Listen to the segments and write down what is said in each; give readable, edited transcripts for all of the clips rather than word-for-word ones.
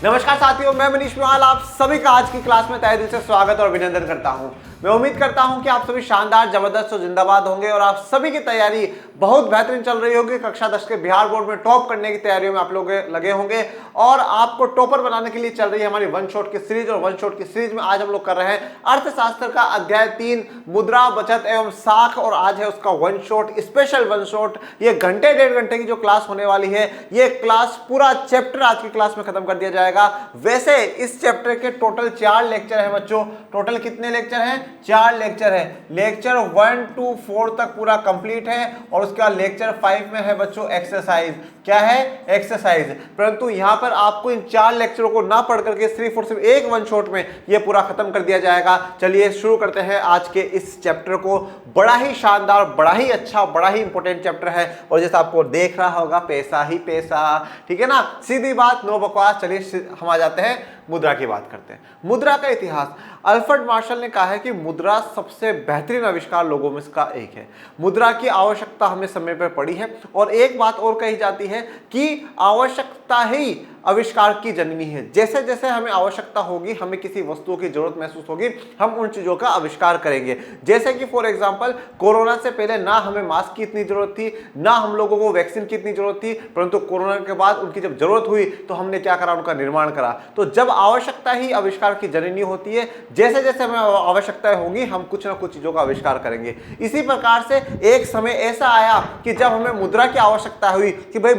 नमस्कार साथियों, मैं मनीष मिवाल आप सभी का आज की क्लास में तहे दिल से स्वागत और अभिनंदन करता हूं। मैं उम्मीद करता हूं कि आप सभी शानदार, जबरदस्त और जिंदाबाद होंगे और आप सभी की तैयारी बहुत बेहतरीन चल रही होगी। कक्षा 10 के बिहार बोर्ड में टॉप करने की तैयारियों में आप लोग लगे होंगे और आपको टॉपर बनाने के लिए चल रही है हमारी वन शॉट की सीरीज। और वन शॉट की सीरीज में आज हम लोग कर रहे हैं अर्थशास्त्र का अध्याय 3 मुद्रा, बचत एवं साख। और आज है उसका one shot, special one shot. ये घंटे डेढ़ घंटे की जो क्लास होने वाली है, ये क्लास पूरा चैप्टर आज की क्लास में खत्म कर दिया जाएगा। वैसे इस चैप्टर के टोटल 4 लेक्चर है बच्चों। टोटल कितने लेक्चर हैं? 4 लेक्चर है। लेक्चर 1 to 4 तक पूरा कंप्लीट है और उसके बाद लेक्चर 5 में है बच्चों एक्सरसाइज। क्या है? एक्सरसाइज। परंतु यहां पर आपको इन 4 लेक्चरों को ना पढ़ करके सिर्फ और सिर्फ एक वन शॉट में ये पूरा खत्म कर दिया जाएगा। चलिए शुरू करते हैं आज के इस चैप्टर को। बड़ा ही शानदार, बड़ा ही अच्छा, बड़ा ही इंपॉर्टेंट चैप्टर है और जैसा आपको देख रहा होगा, पैसा ही पैसा। ठीक है ना, सीधी बात, नो बकवास। चलिए हम आ जाते हैं मुद्रा की बात करते हैं। मुद्रा का इतिहास। अल्फ्रेड मार्शल ने कहा है कि मुद्रा सबसे बेहतरीन आविष्कार लोगों में इसका एक है। मुद्रा की आवश्यकता हमें समय पर पड़ी है और एक बात और कही जाती है कि आवश्यकता ही आविष्कार की जननी है। जैसे जैसे हमें आवश्यकता होगी, हमें किसी वस्तुओं की जरूरत महसूस होगी, हम उन चीजों का आविष्कार करेंगे। जैसे कि फॉर एग्जांपल कोरोना से पहले ना हमें मास्क की इतनी जरूरत थी, ना हम लोगों को वैक्सीन की इतनी जरूरत थी, परंतु कोरोना के बाद उनकी जब जरूरत हुई तो हमने क्या करा? उनका निर्माण करा। तो जब आवश्यकता ही आविष्कार की जननी होती है, जैसे जैसे हमें आवश्यकताएं होंगी, हम कुछ ना कुछ चीजों का आविष्कार करेंगे। इसी प्रकार से एक समय ऐसा आया कि जब हमें मुद्रा की आवश्यकता हुई कि भाई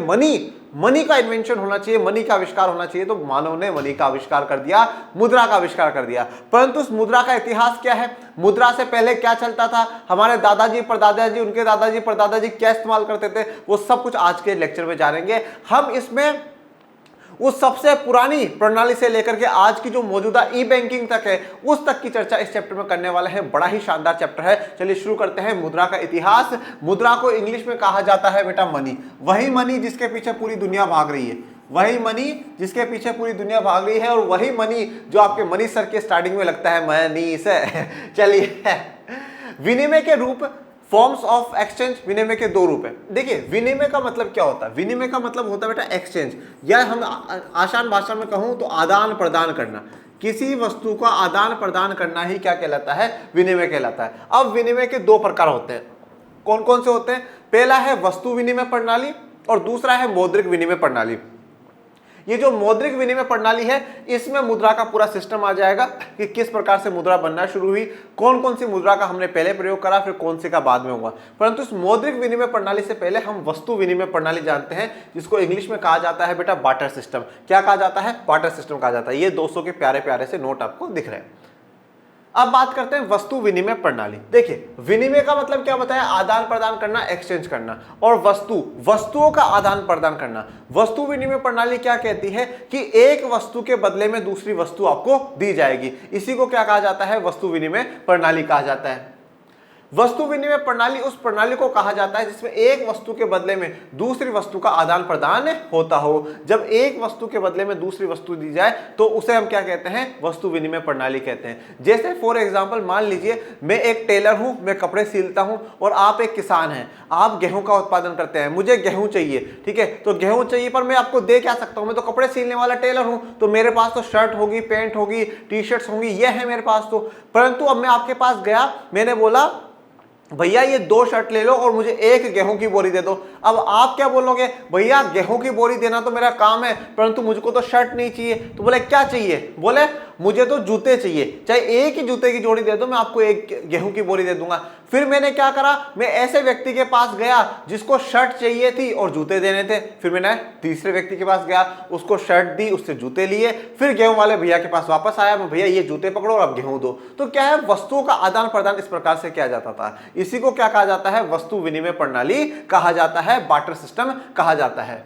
मनी का इन्वेंशन होना चाहिए, मनी का आविष्कार होना चाहिए, तो मानव ने मनी का आविष्कार कर दिया, मुद्रा का आविष्कार कर दिया। परंतु उस मुद्रा का इतिहास क्या है? मुद्रा से पहले क्या चलता था? हमारे दादाजी परदादाजी, उनके दादाजी परदादाजी क्या इस्तेमाल करते थे, वो सब कुछ आज के लेक्चर में जानेंगे हम। इसमें उस सबसे पुरानी प्रणाली से लेकर के आज की जो मौजूदा ई बैंकिंग तक है, उस तक की चर्चा इस चैप्टर में करने वाला है। बड़ा ही शानदार चैप्टर है। चलिए शुरू करते हैं मुद्रा का इतिहास। मुद्रा को इंग्लिश में कहा जाता है बेटा मनी। वही मनी जिसके पीछे पूरी दुनिया भाग रही है, वही मनी जिसके पीछे पूरी दुनिया भाग रही है, और वही मनी जो आपके मनी सर के स्टार्टिंग में लगता है मनी से। चलिए, विनिमय के रूप, फॉर्म्स ऑफ एक्सचेंज। विनिमय के 2 रूप है। देखिए, विनिमय का मतलब क्या होता है? विनिमय का मतलब होता है बेटा एक्सचेंज, या हम आसान भाषा में कहूं तो आदान प्रदान करना। किसी वस्तु का आदान प्रदान करना ही क्या कहलाता है? विनिमय कहलाता है। अब विनिमय के 2 प्रकार होते हैं। कौन कौन से होते हैं? पहला है वस्तु विनिमय प्रणाली और दूसरा है मौद्रिक विनिमय प्रणाली। ये जो मौद्रिक विनिमय प्रणाली है, इसमें मुद्रा का पूरा सिस्टम आ जाएगा कि किस प्रकार से मुद्रा बनना शुरू हुई, कौन कौन सी मुद्रा का हमने पहले प्रयोग करा, फिर कौन सी का बाद में हुआ। परंतु इस मौद्रिक विनिमय प्रणाली से पहले हम वस्तु विनिमय प्रणाली जानते हैं, जिसको इंग्लिश में कहा जाता है बेटा बार्टर सिस्टम। क्या कहा जाता है? बार्टर सिस्टम कहा जाता है। ये 200 के प्यारे प्यारे से नोट आपको दिख रहे हैं। अब बात करते हैं वस्तु विनिमय प्रणाली। देखिए, विनिमय का मतलब क्या बताया? आदान प्रदान करना, एक्सचेंज करना। और वस्तुओं का आदान प्रदान करना। वस्तु विनिमय प्रणाली क्या कहती है कि एक वस्तु के बदले में दूसरी वस्तु आपको दी जाएगी। इसी को क्या कहा जाता है? वस्तु विनिमय प्रणाली कहा जाता है। वस्तु विनिमय प्रणाली उस प्रणाली को कहा जाता है जिसमें एक वस्तु के बदले में दूसरी वस्तु का आदान प्रदान होता हो। जब एक वस्तु के बदले में दूसरी वस्तु दी जाए तो उसे हम क्या कहते हैं? वस्तु विनिमय प्रणाली कहते हैं। जैसे फॉर एग्जांपल मान लीजिए मैं एक टेलर हूं, मैं कपड़े सिलता हूं, और आप एक किसान हैं, आप गेहूं का उत्पादन करते हैं, मुझे गेहूं चाहिए। ठीक है, तो गेहूं चाहिए, पर मैं आपको दे क्या सकता हूं? मैं तो कपड़े सिलने वाला टेलर हूं, तो मेरे पास तो शर्ट होगी, पैंट होगी, टी शर्ट्स होंगी, ये है मेरे पास तो। परंतु अब मैं आपके पास गया, मैंने बोला भैया ये 2 शर्ट ले लो और मुझे 1 गेहूं की बोरी दे दो। अब आप क्या बोलोगे? भैया गेहूं की बोरी देना तो मेरा काम है, परंतु मुझको तो शर्ट नहीं चाहिए। तो बोले क्या चाहिए? बोले मुझे तो जूते चाहिए, चाहे एक ही जूते की जोड़ी दे दो, मैं आपको 1 गेहूं की बोरी दे दूंगा। फिर मैंने क्या करा? मैं ऐसे व्यक्ति के पास गया जिसको शर्ट चाहिए थी और जूते देने थे। फिर मैंने तीसरे व्यक्ति के पास गया, उसको शर्ट दी, उससे जूते लिए। फिर गेहूं वाले भैया के पास वापस आया, मैं भैया ये जूते पकड़ो और अब गेहूं दो। तो क्या है? वस्तुओं का आदान प्रदान इस प्रकार से किया जाता था। इसी को क्या कहा जाता है? वस्तु विनिमय प्रणाली कहा जाता है, बार्टर सिस्टम कहा जाता है।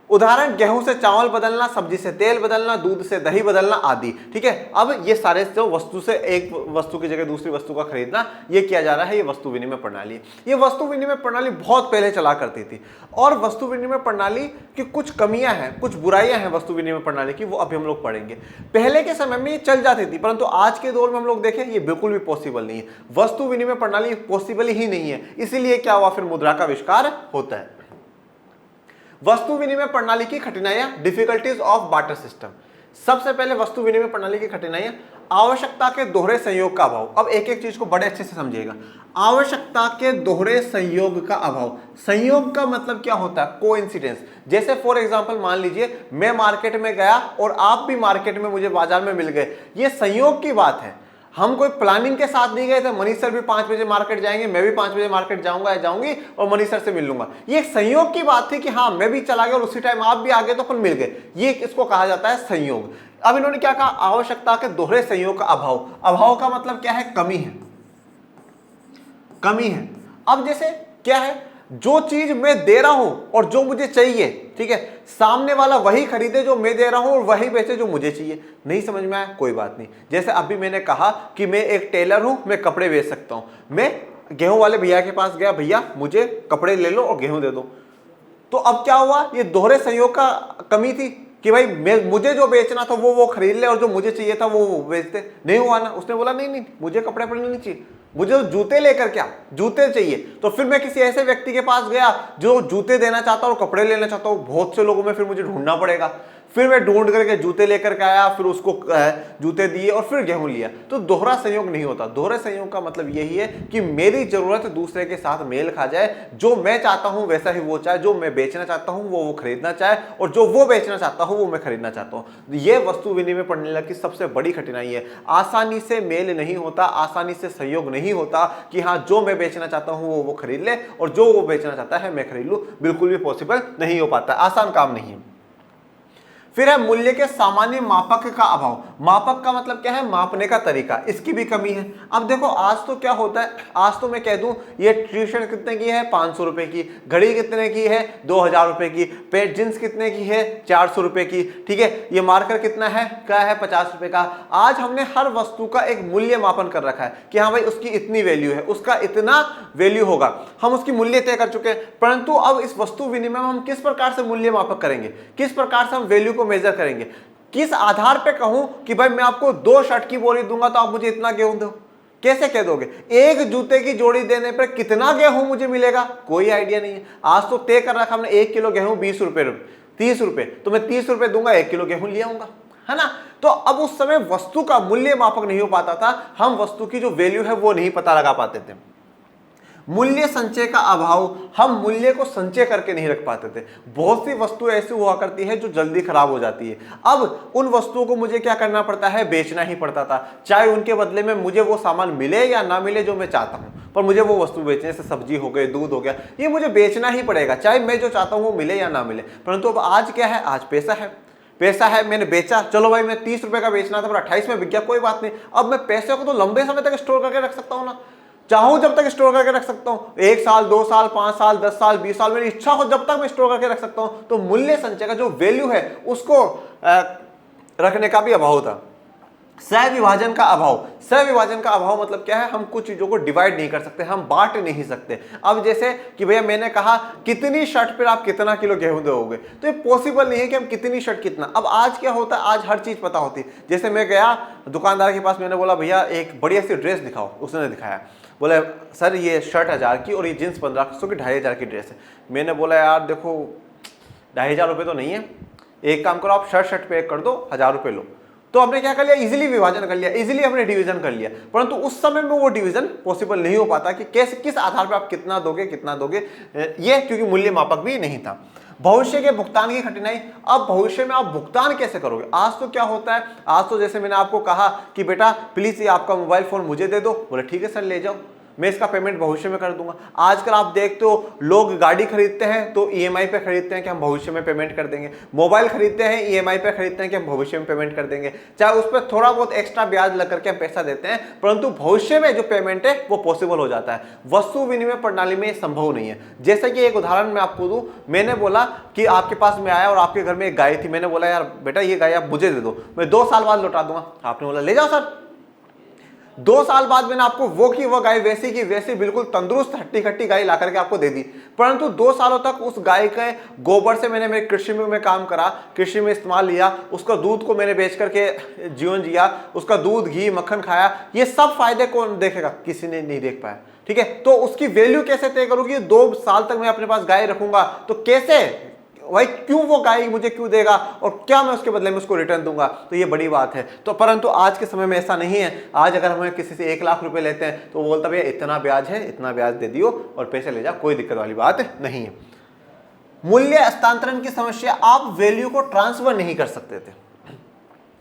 उदाहरण, गेहूं से चावल बदलना, सब्जी से तेल बदलना, दूध से दही बदलना आदि। ठीक है, अब ये सारे जो वस्तु से एक वस्तु की जगह दूसरी वस्तु का खरीदना, ये किया जा रहा है, ये वस्तु विनिमय प्रणाली। ये वस्तु विनिमय प्रणाली बहुत पहले चला करती थी और वस्तु विनिमय प्रणाली की कुछ कमियां हैं, कुछ बुराइयां हैं वस्तु विनिमय प्रणाली की, वो अभी हम लोग पढ़ेंगे। पहले के समय में ये चल जाती थी, परंतु आज के दौर में हम लोग देखें ये बिल्कुल भी पॉसिबल नहीं है। वस्तु विनिमय प्रणाली पॉसिबल ही नहीं है, इसीलिए क्या हुआ? फिर मुद्रा का आविष्कार होता है। वस्तु विनिमय प्रणाली की कठिनाइयां, डिफिकल्टीज ऑफ बार्टर सिस्टम। सबसे पहले वस्तु विनिमय प्रणाली की कठिनाइयां, आवश्यकता के दोहरे संयोग का अभाव। अब एक एक चीज को बड़े अच्छे से समझिएगा। आवश्यकता के दोहरे संयोग का अभाव, संयोग का मतलब क्या होता है? कोइंसिडेंस। जैसे फॉर एग्जांपल मान लीजिए मैं मार्केट में गया और आप भी मार्केट में मुझे बाजार में मिल गए, ये संयोग की बात है। हम कोई प्लानिंग के साथ नहीं गए थे, मनीष सर भी 5 बजे मार्केट जाएंगे, मैं भी 5 बजे मार्केट जाऊंगा या जाऊंगी और मनीष सर से मिल लूंगा। ये एक संयोग की बात थी कि हाँ मैं भी चला गया और उसी टाइम आप भी आ गए तो अपन मिल गए, ये इसको कहा जाता है संयोग। अब इन्होंने क्या कहा? आवश्यकता के दोहरे संयोग का अभाव। अभाव का मतलब क्या है? कमी है, कमी है। अब जैसे क्या है, जो चीज मैं दे रहा हूं और जो मुझे चाहिए, ठीक है, सामने वाला वही खरीदे जो मैं दे रहा हूं और वही बेचे जो मुझे चाहिए। नहीं समझ में आया? कोई बात नहीं। जैसे अभी मैंने कहा कि मैं एक टेलर हूं, मैं कपड़े बेच सकता हूं। मैं गेहूं वाले भैया के पास गया, भैया मुझे कपड़े ले लो और गेहूं दे दो। तो अब क्या हुआ? ये दोहरे संयोग का कमी थी कि भाई मुझे जो बेचना था वो खरीद ले और जो मुझे चाहिए था वो बेचते। नहीं हुआ ना। उसने बोला नहीं मुझे कपड़े पहनने नहीं चाहिए, मुझे जूते लेकर क्या, जूते चाहिए। तो फिर मैं किसी ऐसे व्यक्ति के पास गया जो जूते देना चाहता हूँ और कपड़े लेना चाहता हूँ। बहुत से लोगों में फिर मुझे ढूंढना पड़ेगा। फिर मैं ढूंढ करके जूते लेकर के आया, फिर उसको जूते दिए और फिर गेहूं लिया। तो दोहरा संयोग नहीं होता। दोहरे संयोग का मतलब यही है कि मेरी जरूरत दूसरे के साथ मेल खा जाए, जो मैं चाहता हूं वैसा ही वो चाहे, जो मैं बेचना चाहता हूं वो खरीदना चाहे और जो वो बेचना चाहता हूं वो मैं खरीदना चाहता हूं। ये वस्तु विनिमय प्रणाली की सबसे बड़ी कठिनाई है। आसानी से मेल नहीं होता, आसानी से सहयोग नहीं होता कि हाँ जो मैं बेचना चाहता हूं वो खरीद ले और जो वो बेचना चाहता है मैं खरीद लूं। बिल्कुल भी पॉसिबल नहीं हो पाता, आसान काम नहीं है। फिर है मूल्य के सामान्य मापक का अभाव। मापक का मतलब क्या है? मापने का तरीका, इसकी भी कमी है। अब देखो आज तो क्या होता है, आज तो मैं कह दूं ये टी-शर्ट कितने की है? 500 रुपए की। घड़ी कितने की है? 2000 रुपए की। पेट जींस कितने की है? 400 रुपए की। ठीक है, ये मार्कर कितना है? क्या है? 50 रुपए का। आज हमने हर वस्तु का एक मूल्य मापन कर रखा है कि हाँ भाई उसकी इतनी वैल्यू है, उसका इतना वैल्यू होगा, हम उसकी मूल्य तय कर चुके हैं। परंतु अब इस वस्तु विनिमय में हम किस प्रकार से मूल्य मापक करेंगे, किस प्रकार से हम वैल्यू को मेजर करेंगे, किस आधार पे कहूं कि भाई मैं आपको 2 शर्ट की बोरी दूंगा तो आप मुझे इतना गेहूं दो? कैसे कह दोगे? एक जूते की जोड़ी देने पर कितना गेहूं मुझे मिलेगा? कोई आइडिया नहीं है। आज तो तय कर रखा हमने 1 किलो गेहूं 20 रुपए, 30 रुपए, तो मैं 30 रुपए दूंगा, 1 किलो गेहूं ले आऊंगा, है ना। तो अब उस समय वस्तु का मूल्य मापक नहीं हो पाता था, हम वस्तु की जो वैल्यू है वो नहीं पता लगा पाते थे। मूल्य संचय का अभाव, हम मूल्य को संचय करके नहीं रख पाते थे। बहुत सी वस्तु ऐसी हुआ करती है जो जल्दी खराब हो जाती है। अब उन वस्तुओं को मुझे क्या करना पड़ता है? बेचना ही पड़ता था, चाहे उनके बदले में मुझे वो सामान मिले या ना मिले जो मैं चाहता हूं, पर मुझे वो वस्तु बेचने से सब्जी हो गई, दूध हो गया, ये मुझे बेचना ही पड़ेगा, चाहे मैं जो चाहता हूं वो मिले या ना मिले। परंतु अब आज क्या है? आज पैसा है, पैसा है, मैंने बेचा, चलो भाई मैं 30 रुपए का बेचना था, 28 में बिक गया, कोई बात नहीं। अब मैं पैसे को तो लंबे समय तक स्टोर करके रख सकता हूं ना, चाहूं जब तक स्टोर करके रख सकता हूं। 1 साल, 2 साल, 5 साल, 10 साल, 20 साल, मेरी इच्छा हो जब तक मैं स्टोर करके रख सकता हूं। तो मूल्य संचय का जो वैल्यू है उसको रखने का भी अभाव था। सहविभाजन का अभाव, सहविभाजन का अभाव मतलब क्या है? हम कुछ चीजों को डिवाइड नहीं कर सकते, हम बांट नहीं सकते। अब जैसे कि भैया मैंने कहा कितनी शर्ट पर आप कितना किलो गेहूं दोगे, तो ये पॉसिबल नहीं है कि हम कितनी शर्ट कितना। अब आज क्या होता है? आज हर चीज पता होती है। जैसे मैं गया दुकानदार के पास, मैंने बोला भैया एक बढ़िया सी ड्रेस दिखाओ, उसने दिखाया, बोले सर ये शर्ट 1000 की और ये जींस 1500 की, 2500 की ड्रेस है। मैंने बोला यार देखो 2500 रुपये तो नहीं है, एक काम करो आप शर्ट पे कर दो, 1000 रुपये लो। तो हमने क्या कर लिया? इजीली विभाजन कर लिया, इजीली हमने डिवीजन कर लिया। परंतु उस समय में वो डिवीजन पॉसिबल नहीं हो पाता कि कैसे, किस आधार पर आप कितना दोगे, कितना दोगे, ये क्योंकि मूल्य मापक भी नहीं था। भविष्य के भुगतान की कठिनाई, अब भविष्य में आप भुगतान कैसे करोगे? आज तो क्या होता है, आज तो जैसे मैंने आपको कहा कि बेटा प्लीज ये आपका मोबाइल फोन मुझे दे दो, बोले ठीक है सर ले जाओ, मैं इसका पेमेंट भविष्य में कर दूंगा। आजकल आप देखते हो लोग गाड़ी खरीदते हैं तो ईएमआई पे खरीदते हैं कि हम भविष्य में पेमेंट कर देंगे, मोबाइल खरीदते हैं ईएमआई पे खरीदते हैं कि हम भविष्य में पेमेंट कर देंगे, चाहे उस पर थोड़ा बहुत एक्स्ट्रा ब्याज लग करके हम पैसा देते हैं, परंतु भविष्य में जो पेमेंट है वो पॉसिबल हो जाता है। वस्तु विनिमय प्रणाली में संभव नहीं है। जैसे कि एक उदाहरण मैं आपको दूं, मैंने बोला कि आपके पास में आया और आपके घर में एक गाय थी, मैंने बोला यार बेटा ये गाय आप मुझे दे दो, मैं 2 साल बाद लौटा दूंगा। आपने बोला ले जाओ सर। 2 साल बाद मैंने आपको वो की वो गाय वैसी की वैसी बिल्कुल तंदुरुस्त हट्टी खट्टी गाय ला करके आपको दे दी, परंतु 2 सालों तक उस गाय के गोबर से मैंने मेरे कृषि में काम करा, कृषि में इस्तेमाल लिया, उसका दूध को मैंने बेच करके जीवन जिया, उसका दूध घी मक्खन खाया, ये सब फायदे कौन देखेगा? किसी ने नहीं देख पाया। ठीक है, तो उसकी वैल्यू कैसे तय करूंगी? 2 साल तक मैं अपने पास गाय रखूंगा तो कैसे भाई क्यों वो गाय मुझे क्यों देगा और क्या मैं उसके बदले में उसको रिटर्न दूंगा, तो ये बड़ी बात है। तो परंतु आज के समय में ऐसा नहीं है। आज अगर हमें किसी से 1 लाख रुपए लेते हैं तो वो बोलता भैया इतना ब्याज है, इतना ब्याज दे दियो और पैसे ले जा, कोई दिक्कत वाली बात नहीं है। मूल्य हस्तांतरण की समस्या, आप वैल्यू को ट्रांसफर नहीं कर सकते थे,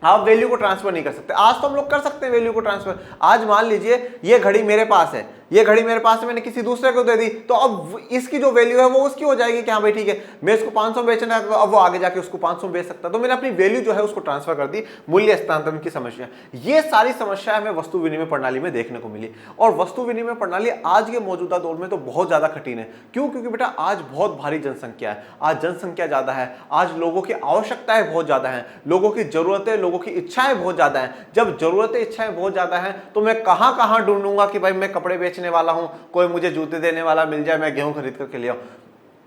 आप वैल्यू को ट्रांसफर नहीं कर सकते। आज तो हम लोग कर सकते हैं वैल्यू को ट्रांसफर। आज मान लीजिए ये घड़ी मेरे पास है, ये घड़ी मेरे पास है, मैंने किसी दूसरे को दे दी, तो अब इसकी जो वैल्यू है वो उसकी हो जाएगी कि हाँ भाई ठीक है मैं इसको 500 बेचना है, तो अब वो आगे जाके उसको 500 बेच सकता है। तो मैंने अपनी वैल्यू जो है उसको ट्रांसफर कर दी। मूल्य हस्तांतरण की समस्या, ये सारी समस्याएं हमें वस्तु विनिमय प्रणाली में देखने को मिली। और वस्तु विनिमय प्रणाली आज के मौजूदा दौर में तो बहुत ज्यादा कठिन है। क्यों? क्योंकि बेटा आज बहुत भारी जनसंख्या है, आज जनसंख्या ज्यादा है, आज लोगों की आवश्यकताएं बहुत ज्यादा है, लोगों की जरूरतें, लोगों की इच्छाएं बहुत ज्यादा है। जब जरूरतें इच्छाएं बहुत ज्यादा है तो मैं कहां कहां ढूंढूंगा कि भाई मैं कपड़े बेचने वाला हूं, कोई मुझे जूते देने वाला मिल जाए, मैं गेहूं खरीद करके ले आऊं,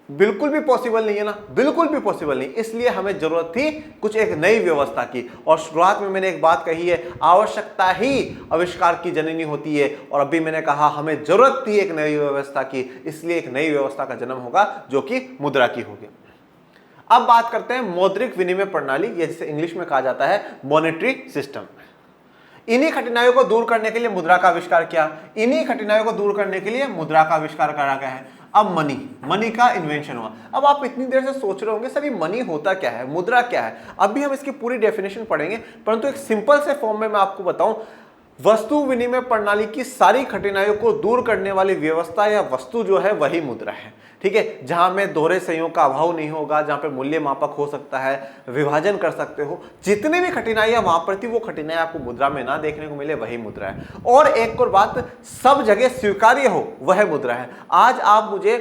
बिल्कुल भी पॉसिबल नहीं है ना, बिल्कुल भी पॉसिबल नहीं। इसलिए हमें जरूरत थी कुछ एक नई व्यवस्था की। और शुरुआत में मैंने एक बात कही है, आवश्यकता ही आविष्कार की जननी होती है। और अभी मैंने कहा हमें जरूरत थी एक नई व्यवस्था की, इसलिए एक नई व्यवस्था का जन्म होगा जो कि मुद्रा की होगी। अब बात करते हैं मौद्रिक विनिमय प्रणाली, या जिसे इंग्लिश में कहा जाता है मॉनेटरी सिस्टम। इन्हीं कठिनाइयों को दूर करने के लिए मुद्रा का आविष्कार किया, इन्हीं कठिनाइयों को दूर करने के लिए मुद्रा का आविष्कार करा गया है। अब मनी का इन्वेंशन हुआ। अब आप इतनी देर से सोच रहे होंगे सर ये मनी होता क्या है, मुद्रा क्या है। अभी हम इसकी पूरी डेफिनेशन पढ़ेंगे, परंतु एक सिंपल से फॉर्म में मैं आपको बताऊं, वस्तु विनिमय प्रणाली की सारी कठिनाइयों को दूर करने वाली व्यवस्था या वस्तु जो है वही मुद्रा है। ठीक है, जहां में दोहरे संयोग का अभाव नहीं होगा, जहां पे मूल्य मापक हो सकता है, विभाजन कर सकते हो, जितनी भी कठिनाइयां वहां पर थी वो कठिनाइयां आपको मुद्रा में ना देखने को मिले, वही मुद्रा है। और एक और बात, सब जगह स्वीकार्य हो वह मुद्रा है। आज आप मुझे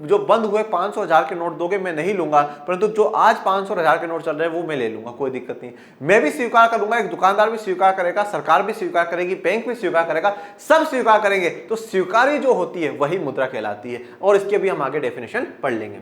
जो बंद हुए 500 1000 के नोट दोगे मैं नहीं लूंगा, परंतु जो आज 500 1000 के नोट चल रहे हैं वो मैं ले लूंगा, कोई दिक्कत नहीं। मैं भी स्वीकार करूंगा, एक दुकानदार भी स्वीकार करेगा, सरकार भी स्वीकार करेगी, बैंक भी स्वीकार करेगा, सब स्वीकार करेंगे। तो स्वीकार्य जो होती है वही मुद्रा कहलाती है। और इसके भी हम आगे डेफिनेशन पढ़ लेंगे।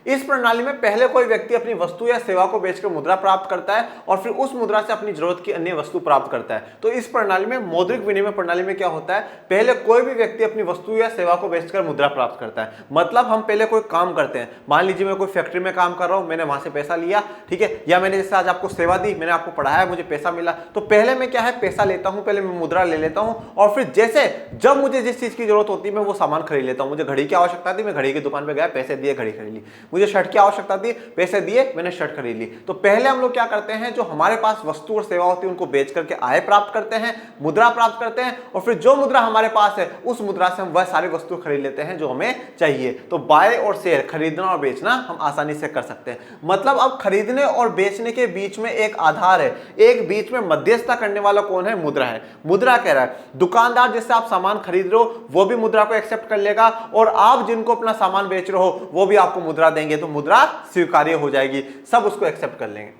इस प्रणाली में पहले कोई व्यक्ति अपनी वस्तु या सेवा को बेचकर मुद्रा प्राप्त करता है और फिर उस मुद्रा से अपनी जरूरत की अन्य वस्तु प्राप्त करता है। तो इस प्रणाली में, मौद्रिक विनिमय प्रणाली में क्या होता है, पहले कोई भी व्यक्ति अपनी वस्तु या सेवा को बेचकर मुद्रा प्राप्त करता है। मतलब हम पहले कोई काम करते हैं, मान लीजिए मैं कोई फैक्ट्री में काम कर रहा हूं, मैंने वहां से पैसा लिया, ठीक है, या मैंने जैसे आज आपको सेवा दी, मैंने आपको पढ़ाया, मुझे पैसा मिला, तो पहले मैं क्या है पैसा लेता हूं, पहले मैं मुद्रा ले लेता हूं और फिर जैसे जब मुझे जिस चीज की जरूरत होती है मैं वो सामान खरीद लेता हूं। मुझे घड़ी की आवश्यकता थी, मैं घड़ी की दुकान पर गया, पैसे दिए, घड़ी खरीद ली। मुझे शर्ट की आवश्यकता थी, पैसे दिए, मैंने शर्ट खरीद ली। तो पहले हम लोग क्या करते हैं, जो हमारे पास वस्तु और सेवा होती है उनको बेच करके आय प्राप्त करते हैं, मुद्रा प्राप्त करते हैं, और फिर जो मुद्रा हमारे पास है उस मुद्रा से हम वह सारी वस्तु खरीद लेते हैं जो हमें चाहिए। तो बाय और सेल, खरीदना और बेचना हम आसानी से कर सकते हैं। मतलब अब खरीदने और बेचने के बीच में एक आधार है, एक बीच में मध्यस्थता करने वाला कौन है, मुद्रा है। मुद्रा कह रहा है दुकानदार जिससे आप सामान खरीद रहे हो वो भी मुद्रा को एक्सेप्ट कर लेगा, और आप जिनको अपना सामान बेच रहे हो वो भी आपको मुद्रा देंगे, तो मुद्रा स्वीकार्य हो जाएगी, सब उसको एक्सेप्ट कर लेंगे।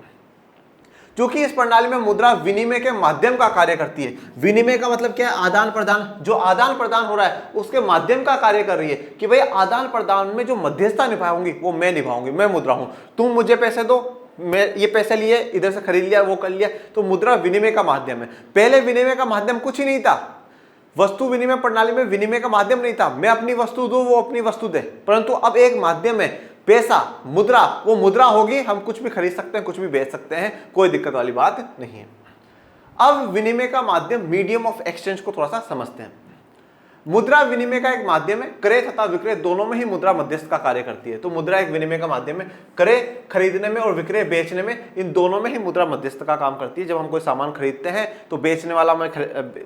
क्योंकि इस प्रणाली में मुद्रा विनिमय के माध्यम का कार्य करती है। विनिमय का मतलब क्या है, आदान प्रदान। जो आदान प्रदान हो रहा है उसके माध्यम का कार्य कर रही है कि भाई आदान प्रदान में जो मध्यस्थता निभाऊंगी वो मैं निभाऊंगी, मैं मुद्रा हूं। तुम मुझे पैसे दो, मैं ये पैसे लिए, इधर से खरीद लिया, वो कर लिया, तो मुद्रा विनिमय का माध्यम है। पहले विनिमय का माध्यम कुछ ही नहीं था, वस्तु विनिमय प्रणाली में विनिमय का माध्यम नहीं था, मैं अपनी वस्तु दूं, वो अपनी वस्तु दे, परंतु अब एक माध्यम है, पैसा, मुद्रा, वो मुद्रा होगी, हम कुछ भी खरीद सकते हैं, कुछ भी बेच सकते हैं, कोई दिक्कत वाली बात नहीं है। अब विनिमय का माध्यम, मीडियम ऑफ एक्सचेंज को थोड़ा सा समझते हैं। मुद्रा विनिमय का एक माध्यम है, क्रय तथा विक्रय दोनों में ही मुद्रा मध्यस्थ का कार्य करती है। तो मुद्रा एक विनिमय का माध्यम है, क्रय खरीदने में और विक्रय बेचने में, इन दोनों में ही मुद्रा मध्यस्थ का काम करती है। जब हम कोई सामान खरीदते हैं तो बेचने वाला हमें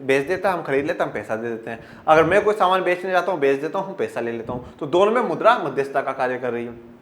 बेच देता है, हम खरीद लेते हैं, हम पैसा दे देते हैं। अगर मैं कोई सामान बेचने जाता हूँ, बेच देता हूँ, पैसा ले लेता हूँ, तो दोनों में मुद्रा मध्यस्थता का कार्य कर रही है।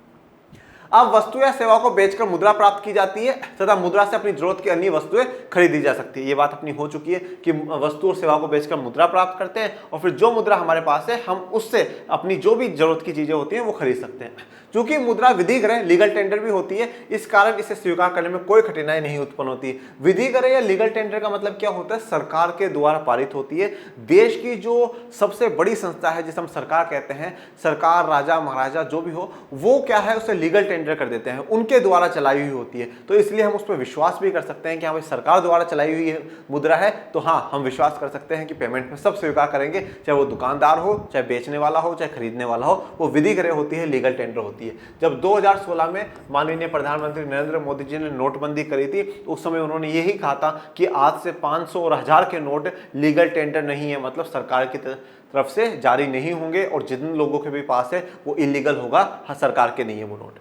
अब वस्तु या सेवा को बेचकर मुद्रा प्राप्त की जाती है तथा मुद्रा से अपनी जरूरत की अन्य वस्तुएं खरीदी जा सकती है। ये बात अपनी हो चुकी है कि वस्तु और सेवा को बेचकर मुद्रा प्राप्त करते हैं और फिर जो मुद्रा हमारे पास है हम उससे अपनी जो भी जरूरत की चीजें होती हैं वो खरीद सकते हैं। क्योंकि मुद्रा विधिक है, लीगल टेंडर भी होती है, इस कारण इसे स्वीकार करने में कोई कठिनाई नहीं उत्पन्न होती। विधिक या लीगल टेंडर का मतलब क्या होता है, सरकार के द्वारा पारित होती है। देश की जो सबसे बड़ी संस्था है जिसे हम सरकार कहते हैं, सरकार, राजा महाराजा जो भी हो, वो क्या है, उसे लीगल टेंडर टेंडर कर देते हैं, उनके द्वारा चलाई हुई होती है। तो इसलिए हम उस पर विश्वास भी कर सकते हैं कि हाँ भाई सरकार द्वारा चलाई हुई मुद्रा है, तो हाँ हम विश्वास कर सकते हैं कि पेमेंट में सब स्वीकार करेंगे, चाहे वो दुकानदार हो, चाहे बेचने वाला हो, चाहे खरीदने वाला हो, वो विधिग्रह होती है, लीगल टेंडर होती है। जब 2016 में माननीय प्रधानमंत्री नरेंद्र मोदी जी ने नोटबंदी करी थी, उस समय उन्होंने यही कहा था कि आज से 500 और 1000 के नोट लीगल टेंडर नहीं है, मतलब सरकार की तरफ से जारी नहीं होंगे, और जिन लोगों के भी पास है वो इलीगल होगा, हाँ सरकार के नहीं है वो नोट।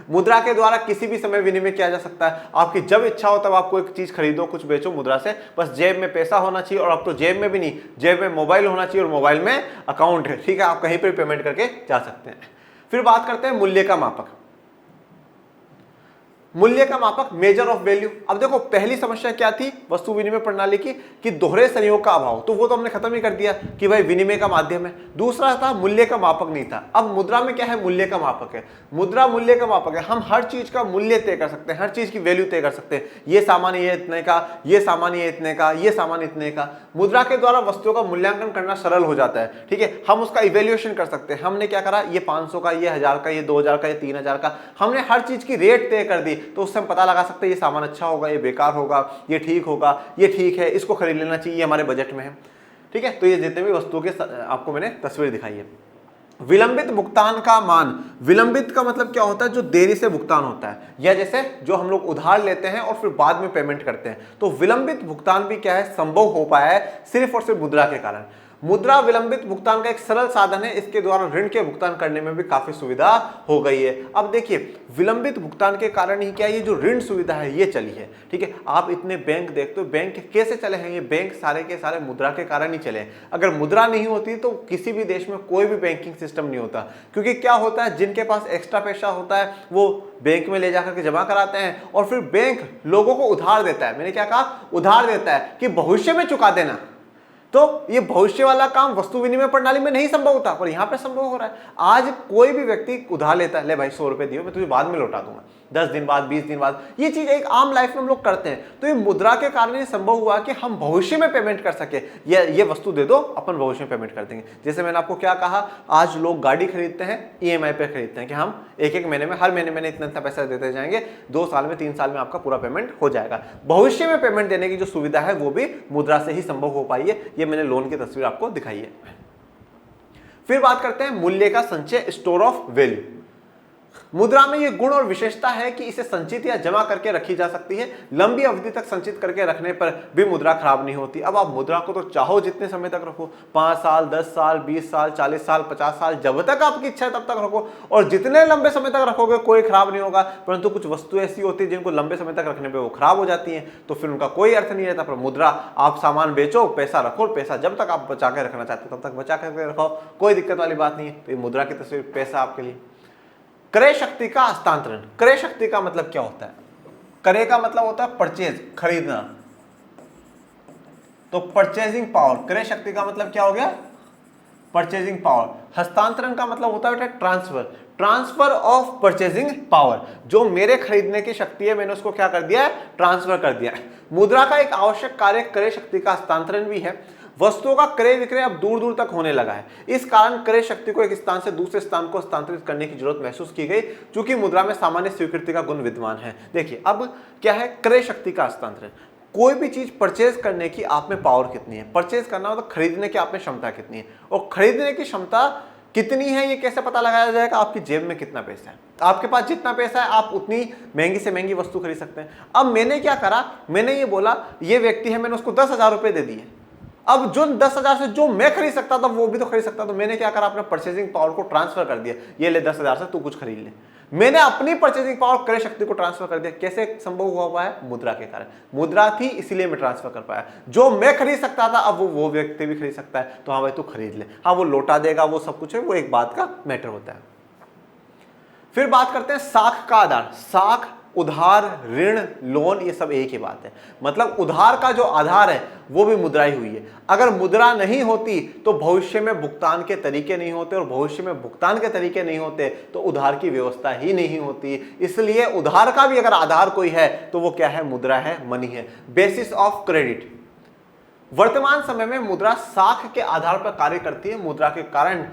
मुद्रा के द्वारा किसी भी समय विनिमय किया जा सकता है। आपकी जब इच्छा हो तब आप कोई चीज खरीदो, कुछ बेचो मुद्रा से, बस जेब में पैसा होना चाहिए, और अब तो जेब में भी नहीं, जेब में मोबाइल होना चाहिए, और मोबाइल में अकाउंट है, ठीक है, आप कहीं पर पेमेंट करके जा सकते हैं। फिर बात करते हैं मूल्य का मापक। मूल्य का मापक, मेजर ऑफ वैल्यू। अब देखो पहली समस्या क्या थी वस्तु विनिमय प्रणाली की, कि दोहरे संयोग का अभाव, तो वो तो हमने खत्म ही कर दिया कि भाई विनिमय का माध्यम है। दूसरा था मूल्य का मापक नहीं था। अब मुद्रा में क्या है, मूल्य का मापक है। मुद्रा मूल्य का मापक है, हम हर चीज का मूल्य तय कर सकते हैं, हर चीज की वैल्यू तय कर सकते हैं। ये सामान ये इतने का, ये सामान ये इतने का, ये सामान इतने का। मुद्रा के द्वारा वस्तुओं का मूल्यांकन करना सरल हो जाता है, ठीक है, हम उसका इवेल्युएशन कर सकते हैं। हमने क्या करा, ये 500 का, ये 1000 का, ये 2000 का, ये 3000 का, हमने हर चीज की रेट तय कर दी, तो उससे हम पता लगा सकते हैं ये सामान अच्छा होगा, ये बेकार होगा, ये ठीक होगा, ये ठीक है, इसको खरीद लेना चाहिए, हमारे बजट में है, ठीक है। तो ये जितने भी वस्तुओं के आपको मैंने तस्वीर दिखाई है। विलंबित भुगतान का मान, विलंबित का मतलब क्या होता है, जो देरी से भुगतान होता है, या जैसे जो हम लोग उधार लेते हैं और फिर बाद में पेमेंट करते हैं, तो विलंबित भुगतान भी क्या है, संभव हो पाया है सिर्फ और सिर्फ मुद्रा के कारण। मुद्रा विलंबित भुगतान का एक सरल साधन है, इसके द्वारा ऋण के भुगतान करने में भी काफी सुविधा हो गई है। अब देखिए विलंबित भुगतान के कारण ही क्या ये जो ऋण सुविधा है ये चली है, ठीक है। आप इतने बैंक देखते हो, बैंक कैसे चले हैं, ये बैंक सारे के सारे मुद्रा के कारण ही चले हैं। अगर मुद्रा नहीं होती तो किसी भी देश में कोई भी बैंकिंग सिस्टम नहीं होता, क्योंकि क्या होता है, जिनके पास एक्स्ट्रा पैसा होता है वो बैंक में ले जाकर के जमा कराते हैं, और फिर बैंक लोगों को उधार देता है। मैंने क्या कहा, उधार देता है कि भविष्य में चुका देना। तो ये भविष्य वाला काम वस्तु विनिमय प्रणाली में नहीं संभव होता, पर यहां पे संभव हो रहा है। आज कोई भी व्यक्ति उधार लेता है, ले भाई 100 रुपए दियो, मैं तुझे बाद में लौटा दूंगा, 10 दिन बाद, 20 दिन बाद, ये चीज एक आम लाइफ में हम लोग करते हैं। तो ये मुद्रा के कारण ये संभव हुआ कि हम भविष्य में पेमेंट कर सके, ये वस्तु दे दो, अपन भविष्य में पेमेंट कर देंगे। जैसे मैंने आपको क्या कहा, आज लोग गाड़ी खरीदते हैं, EMI पे खरीदते हैं कि हम एक महीने में, हर महीने इतना पैसा देते जाएंगे, 2 साल में, 3 साल में आपका पूरा पेमेंट हो जाएगा। भविष्य में पेमेंट देने की जो सुविधा है वो भी मुद्रा से ही संभव हो पाई है। ये मैंने लोन की तस्वीर आपको दिखाई है। फिर बात करते हैं मूल्य का संचय, स्टोर ऑफ वैल्यू। मुद्रा में ये गुण और विशेषता है कि इसे संचित या जमा करके रखी जा सकती है। लंबी अवधि तक संचित करके रखने पर भी मुद्रा खराब नहीं होती। अब आप मुद्रा को तो चाहो जितने समय तक रखो, 5 साल, 10 साल, 20 साल, 40 साल, 50 साल, जब तक आपकी इच्छा है तब तक रखो, और जितने लंबे समय तक रखोगे कोई खराब नहीं होगा। परंतु कुछ वस्तु ऐसी होती है जिनको लंबे समय तक रखने पर वो खराब हो जाती है, तो फिर उनका कोई अर्थ नहीं रहता। पर मुद्रा, आप सामान बेचो, पैसा रखो, पैसा जब तक आप बचा के रखना चाहते हो तब तक बचा करके रखो, कोई दिक्कत वाली बात नहीं है। तो ये मुद्रा की तस्वीर, पैसा आपके लिए। क्रय शक्ति का हस्तांतरण। क्रय शक्ति का मतलब क्या होता है, क्रय का मतलब होता है परचेज, खरीदना, तो परचेजिंग पावर। क्रय शक्ति का मतलब क्या हो गया, परचेजिंग पावर। हस्तांतरण का मतलब होता है transfer, transfer of purchasing power. जो मेरे खरीदने की शक्ति है मैंने उसको क्या कर दिया है, ट्रांसफर कर दिया है। मुद्रा का एक आवश्यक कार्य क्रय शक्ति का हस्तांतरण भी है। वस्तुओं का क्रय विक्रय अब दूर दूर तक होने लगा है, इस कारण क्रय शक्ति को एक स्थान से दूसरे स्थान को हस्तांतरित करने की जरूरत महसूस की गई, क्योंकि मुद्रा में सामान्य स्वीकृति का गुण विद्यमान है। देखिए अब क्या है, क्रय शक्ति का हस्तांतरण। कोई भी चीज परचेज करने की आप में पावर कितनी है, परचेज करना मतलब खरीदने की आप में क्षमता कितनी है, और खरीदने की क्षमता कितनी है ये कैसे पता लगाया जाएगा, आपकी जेब में कितना पैसा है। आपके पास जितना पैसा है आप उतनी महंगी से महंगी वस्तु खरीद सकते हैं। अब मैंने क्या करा, मैंने ये बोला ये व्यक्ति है, मैंने उसको 10,000 रुपए दे दिए। अब जो 10,000 से जो मैं खरीद सकता था वो भी तो खरीद सकता, तो मैंने क्या करा, अपने परचेजिंग पावर को ट्रांसफर कर दिया, ये ले 10,000 से तू कुछ खरीद ले। मैंने अपनी परचेजिंग पावर क्रय शक्ति को ट्रांसफर कर दिया। कैसे संभव हुआ है, मुद्रा के कारण। मुद्रा थी इसीलिए मैं ट्रांसफर कर पाया। जो मैं खरीद सकता था अब वो व्यक्ति भी खरीद सकता है, तो हाँ भाई तू खरीद ले। हाँ वो लौटा देगा, वो सब कुछ है, वो एक बात का मैटर होता है। फिर बात करते हैं साख का आधार। साख, उधार, ऋण, लोन, ये सब एक ही बात है। मतलब उधार का जो आधार है वो भी मुद्रा ही हुई है। अगर मुद्रा नहीं होती तो भविष्य में भुगतान के तरीके नहीं होते, और भविष्य में भुगतान के तरीके नहीं होते तो उधार की व्यवस्था ही नहीं होती। इसलिए उधार का भी अगर आधार कोई है तो वो क्या है, मुद्रा है, मनी है, बेसिस ऑफ क्रेडिट। वर्तमान समय में मुद्रा साख के आधार पर कार्य करती है। मुद्रा के कारण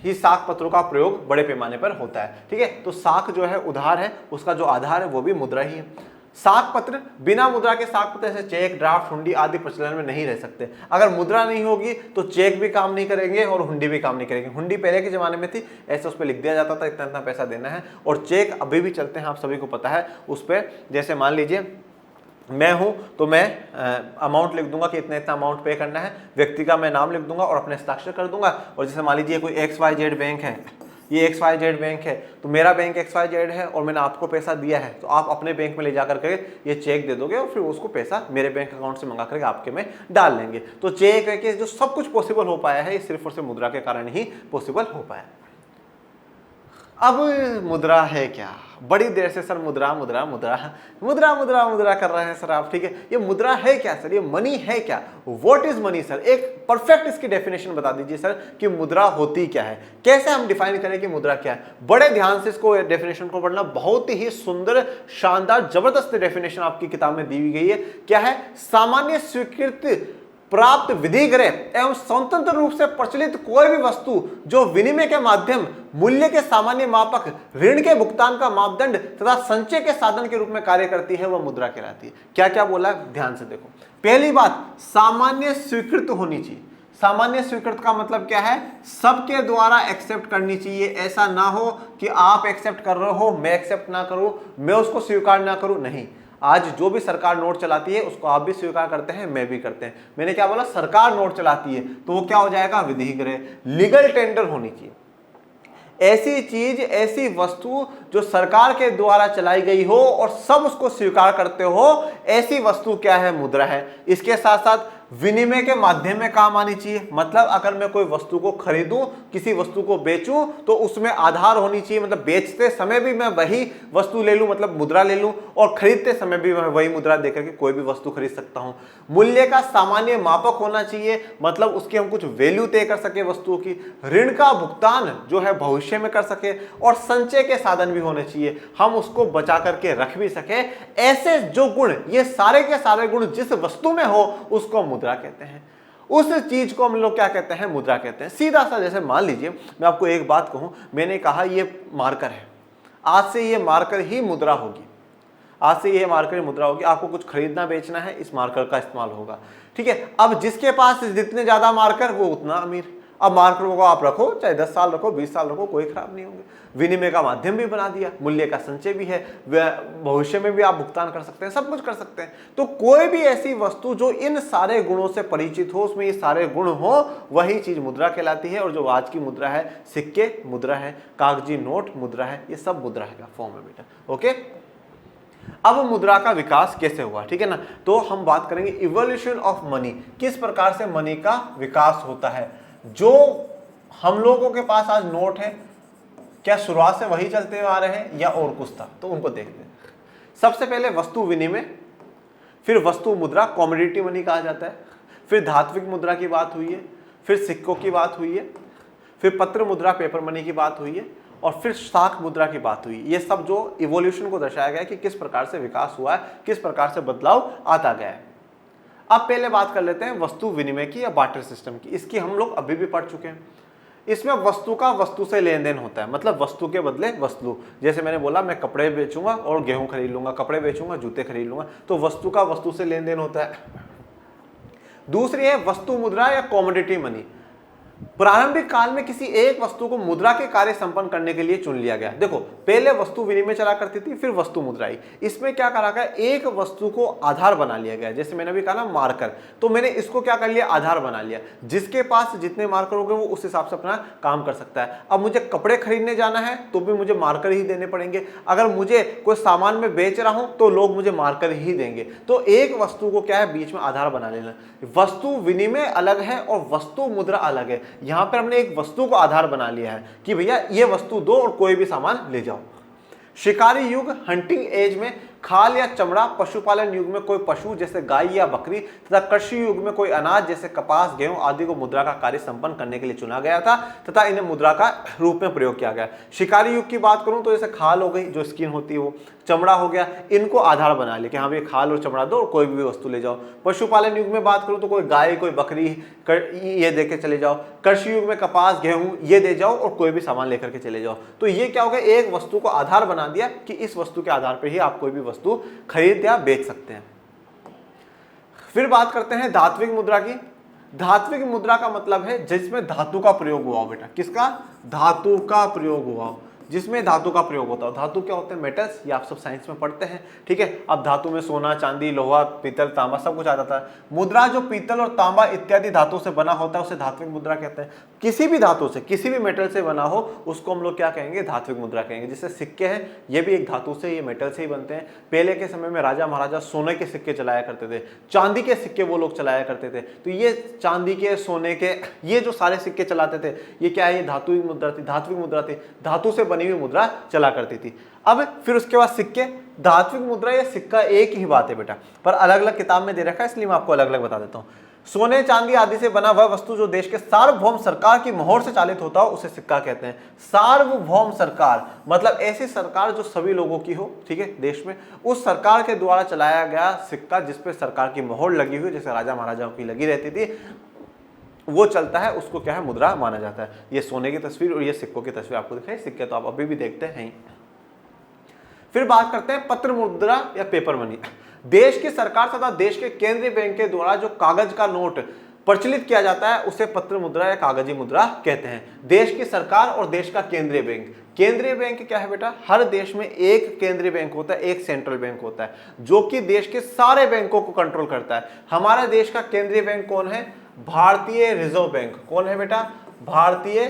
ही साख पत्रों का प्रयोग बड़े पैमाने पर होता है। ठीक है, तो साख जो है उधार है, उसका जो आधार है वो भी मुद्रा ही है। साख पत्र, बिना मुद्रा के साख पत्र जैसे चेक, ड्राफ्ट, हुंडी आदि प्रचलन में नहीं रह सकते। अगर मुद्रा नहीं होगी तो चेक भी काम नहीं करेंगे और हुंडी भी काम नहीं करेंगे। हुंडी पहले के जमाने में थी, ऐसे उस पर लिख दिया जाता था इतना इतना पैसा देना है, और चेक अभी भी चलते हैं, आप सभी को पता है। उस पर जैसे मान लीजिए मैं हूं तो मैं अमाउंट लिख दूंगा कि इतना इतना अमाउंट पे करना है, व्यक्ति का मैं नाम लिख दूंगा और अपने हस्ताक्षर कर दूंगा। और जैसे मान लीजिए कोई XYZ बैंक है, ये XYZ बैंक है, तो मेरा बैंक XYZ है और मैंने आपको पैसा दिया है, तो आप अपने बैंक में ले जाकर के ये चेक दे दोगे और फिर उसको पैसा मेरे बैंक अकाउंट से मंगा करके आपके में डाल लेंगे। तो चेक है कि जो सब कुछ पॉसिबल हो पाया है, ये सिर्फ और सिर्फ मुद्रा के कारण ही पॉसिबल हो पाया। अब मुद्रा है क्या? बड़ी देर से सर मुद्रा मुद्रा मुद्रा मुद्रा मुद्रा मुद्रा कर रहे हैं सर आप। ठीक है, ये मुद्रा है क्या सर? ये मनी है क्या? What is money sir? एक परफेक्ट इसकी डेफिनेशन बता दीजिए सर कि मुद्रा होती क्या है, कैसे हम डिफाइन करें कि मुद्रा क्या है। बड़े ध्यान से इसको डेफिनेशन को पढ़ना, बहुत ही सुंदर, शानदार, जबरदस्त डेफिनेशन आपकी किताब में दी गई है। क्या है? सामान्य स्वीकृत, प्राप्त, विधिग्रह एवं स्वतंत्र रूप से प्रचलित कोई भी वस्तु जो विनिमय के माध्यम, मूल्य के सामान्य मापक, ऋण के भुगतान का मापदंड तथा संचय के साधन के रूप में कार्य करती है, वह मुद्रा कहलाती है। क्या क्या बोला है ध्यान से देखो। पहली बात, सामान्य स्वीकृत होनी चाहिए। सामान्य स्वीकृत का मतलब क्या है? सबके द्वारा एक्सेप्ट करनी चाहिए। ऐसा ना हो कि आप एक्सेप्ट कर रहे हो, मैं एक्सेप्ट ना करूं, मैं उसको स्वीकार ना करूं। नहीं, आज जो भी सरकार नोट चलाती है उसको आप भी स्वीकार करते हैं, मैं भी करते हैं। मैंने क्या बोला? सरकार नोट चलाती है तो वो क्या हो जाएगा? विधिग्रह। लीगल टेंडर होनी चाहिए। ऐसी चीज, ऐसी वस्तु जो सरकार के द्वारा चलाई गई हो और सब उसको स्वीकार करते हो, ऐसी वस्तु क्या है? मुद्रा है। इसके साथ साथ विनिमय के माध्यम में काम आनी चाहिए। मतलब अगर मैं कोई वस्तु को खरीदूं, किसी वस्तु को बेचूं, तो उसमें आधार होनी चाहिए। मतलब बेचते समय भी मैं वही वस्तु ले लूं, मतलब मुद्रा ले लूं, और खरीदते समय भी मैं वही मुद्रा देकर के कोई भी वस्तु खरीद सकता हूं। मूल्य का सामान्य मापक होना चाहिए, मतलब उसकी हम कुछ वैल्यू तय कर सके वस्तुओं की। ऋण का भुगतान जो है भविष्य में कर सके, और संचय के साधन भी होने चाहिए, हम उसको बचा करके रख भी सके। ऐसे जो गुण, ये सारे के सारे गुण जिस वस्तु में हो उसको मुद्रा कहते हैं। उस चीज को हम लोग क्या कहते हैं? मुद्रा कहते हैं। सीधा सा, जैसे मान लीजिए मैं आपको एक बात कहूं, मैंने कहा ये मार्कर है, आज से ये मार्कर ही मुद्रा होगी, आज से ये मार्कर ही मुद्रा होगी। आपको कुछ खरीदना बेचना है, इस मार्कर का इस्तेमाल होगा। ठीक है, अब जिसके पास जितने ज्यादा मार्कर वो उतना अमीर। अब मार्करों को आप रखो, चाहे 10 साल रखो, 20 साल रखो, कोई खराब नहीं होंगे। विनिमय का माध्यम भी बना दिया, मूल्य का संचय भी है, भविष्य में भी आप भुगतान कर सकते हैं, सब कुछ कर सकते हैं। तो कोई भी ऐसी वस्तु जो इन सारे गुणों से परिचित हो, उसमें ये सारे गुण हो, वही चीज मुद्रा कहलाती है। और जो आज की मुद्रा है, सिक्के मुद्रा है, कागजी नोट मुद्रा है, ये सब मुद्रा है फॉर्म है बेटा। ओके, अब मुद्रा का विकास कैसे हुआ? ठीक है ना, तो हम बात करेंगे इवोल्यूशन ऑफ मनी, किस प्रकार से मनी का विकास होता है। जो हम लोगों के पास आज नोट है, क्या शुरुआत से वही चलते हुए आ रहे हैं या और कुछ था? तो उनको देखते हैं। सबसे पहले वस्तु विनिमय, फिर वस्तु मुद्रा, कॉमोडिटी मनी कहा जाता है, फिर धात्विक मुद्रा की बात हुई है, फिर सिक्कों की बात हुई है, फिर पत्र मुद्रा, पेपर मनी की बात हुई है, और फिर साख मुद्रा की बात हुई। ये सब जो इवोल्यूशन को दर्शाया गया है कि किस प्रकार से विकास हुआ है, किस प्रकार से बदलाव आता गया है। अब पहले बात कर लेते हैं वस्तु विनिमय की या बार्टर सिस्टम की। इसकी हम लोग अभी भी पढ़ चुके हैं। इसमें वस्तु का वस्तु से लेन देन होता है, मतलब वस्तु के बदले वस्तु। जैसे मैंने बोला मैं कपड़े बेचूंगा और गेहूं खरीद लूंगा, कपड़े बेचूंगा जूते खरीद लूंगा, तो वस्तु का वस्तु से लेन देन होता है। दूसरी है वस्तु मुद्रा या कॉमोडिटी मनी। प्रारंभिक काल में किसी एक वस्तु को मुद्रा के कार्य संपन्न करने के लिए चुन लिया गया। देखो, पहले वस्तु विनिमय चला करती थी, फिर वस्तु मुद्रा आई। इसमें क्या करा गया? एक वस्तु को आधार बना लिया गया। जैसे मैंने अभी कहा ना मार्कर, तो मैंने इसको क्या कर लिया? आधार बना लिया। जिसके पास जितने मार्कर हो गए वो उस हिसाब से अपना काम कर सकता है। अब मुझे कपड़े खरीदने जाना है तो भी मुझे मार्कर ही देने पड़ेंगे। अगर मुझे कोई सामान में बेच रहा हूं तो लोग मुझे मार्कर ही देंगे। तो एक वस्तु को क्या है? बीच में आधार बना लेना। वस्तु विनिमय अलग है और वस्तु मुद्रा अलग है। यहां पर हमने एक वस्तु को आधार बना लिया है कि भैया ये वस्तु दो और कोई भी सामान ले जाओ। शिकारी युग, हंटिंग एज में खाल या चमड़ा पशुपालन युग में कोई पशु जैसे गाय या बकरी तथा कृषि युग में कोई अनाज जैसे कपास गेहूं आदि को मुद्रा का कार्य संपन्न करने के लिए चुना गया था तथा इन्हें मुद्रा का रूप में प्रयोग किया गया। शिकारी युग की बात करूं तो जैसे खाल हो गई जो स्किन होती है वो, चमड़ा हो गया, इनको आधार बना ले कि हाँ भाई खाल और चमड़ा दो और कोई भी वस्तु ले जाओ। पशुपालन युग में बात करूं तो कोई गाय कोई बकरी ये दे के चले जाओ। कृषि युग में कपास गेहूं ये दे जाओ और कोई भी सामान लेकर के चले जाओ। तो ये क्या हो गया, एक वस्तु को आधार बना दिया कि इस वस्तु के आधार पर ही आप कोई भी वस्तु खरीद या बेच सकते हैं। फिर बात करते हैं धात्विक मुद्रा की। धात्विक मुद्रा का मतलब है जिसमें धातु का प्रयोग हुआ हो। बेटा किसका? धातु का प्रयोग हुआ हो, जिसमें धातु का प्रयोग होता है। धातु क्या होते हैं? मेटल्स, ये आप सब साइंस में पढ़ते हैं, ठीक है। अब धातु में सोना चांदी लोहा पीतल तांबा सब कुछ आ जाता है। मुद्रा जो पीतल और तांबा इत्यादि धातु से बना होता है उसे धात्विक मुद्रा कहते हैं। किसी भी धातु से किसी भी मेटल से बना हो उसको हम लोग क्या कहेंगे? धात्विक मुद्रा कहेंगे। जैसे सिक्के हैं ये भी एक धातु से, ये मेटल से ही बनते हैं। पहले के समय में राजा महाराजा सोने के सिक्के चलाया करते थे, चांदी के सिक्के वो लोग चलाया करते थे। तो ये चांदी के सोने के ये जो सारे सिक्के चलाते थे ये क्या है? ये धात्विक मुद्रा थी, धात्विक मुद्रा थी, धातु से बनी हुई मुद्रा चला करती थी। अब फिर उसके बाद सिक्के, धात्विक मुद्रा या सिक्का एक ही बात है बेटा, पर अलग अलग किताब में दे रखा है इसलिए मैं आपको अलग अलग बता देता हूं। सोने चांदी आदि से बना वह वस्तु जो देश के सार्वभौम सरकार की मोहर से चालित होता हो उसे सिक्का कहते हैं। सार्वभौम सरकार मतलब ऐसी सरकार जो सभी लोगों की हो, ठीक है, देश में, उस सरकार के द्वारा चलाया गया सिक्का जिसपे सरकार की मोहर लगी हुई, जैसे राजा महाराजाओं की लगी रहती थी, वो चलता है, उसको क्या है? मुद्रा माना जाता है। ये सोने की तस्वीर और ये सिक्कों की तस्वीर आपको दिखाई, सिक्के तो आप अभी भी देखते हैं। फिर बात करते हैं पत्र मुद्रा या पेपर मनी। देश की सरकार तथा देश के केंद्रीय बैंक के द्वारा जो कागज का नोट प्रचलित किया जाता है उसे पत्र मुद्रा या कागजी मुद्रा कहते हैं। देश की सरकार और देश का केंद्रीय बैंक, केंद्रीय बैंक क्या है बेटा? हर देश में एक केंद्रीय बैंक होता है, एक सेंट्रल बैंक होता है जो कि देश के सारे बैंकों को कंट्रोल करता है। हमारे देश का केंद्रीय बैंक कौन है? भारतीय रिजर्व बैंक। कौन है बेटा? भारतीय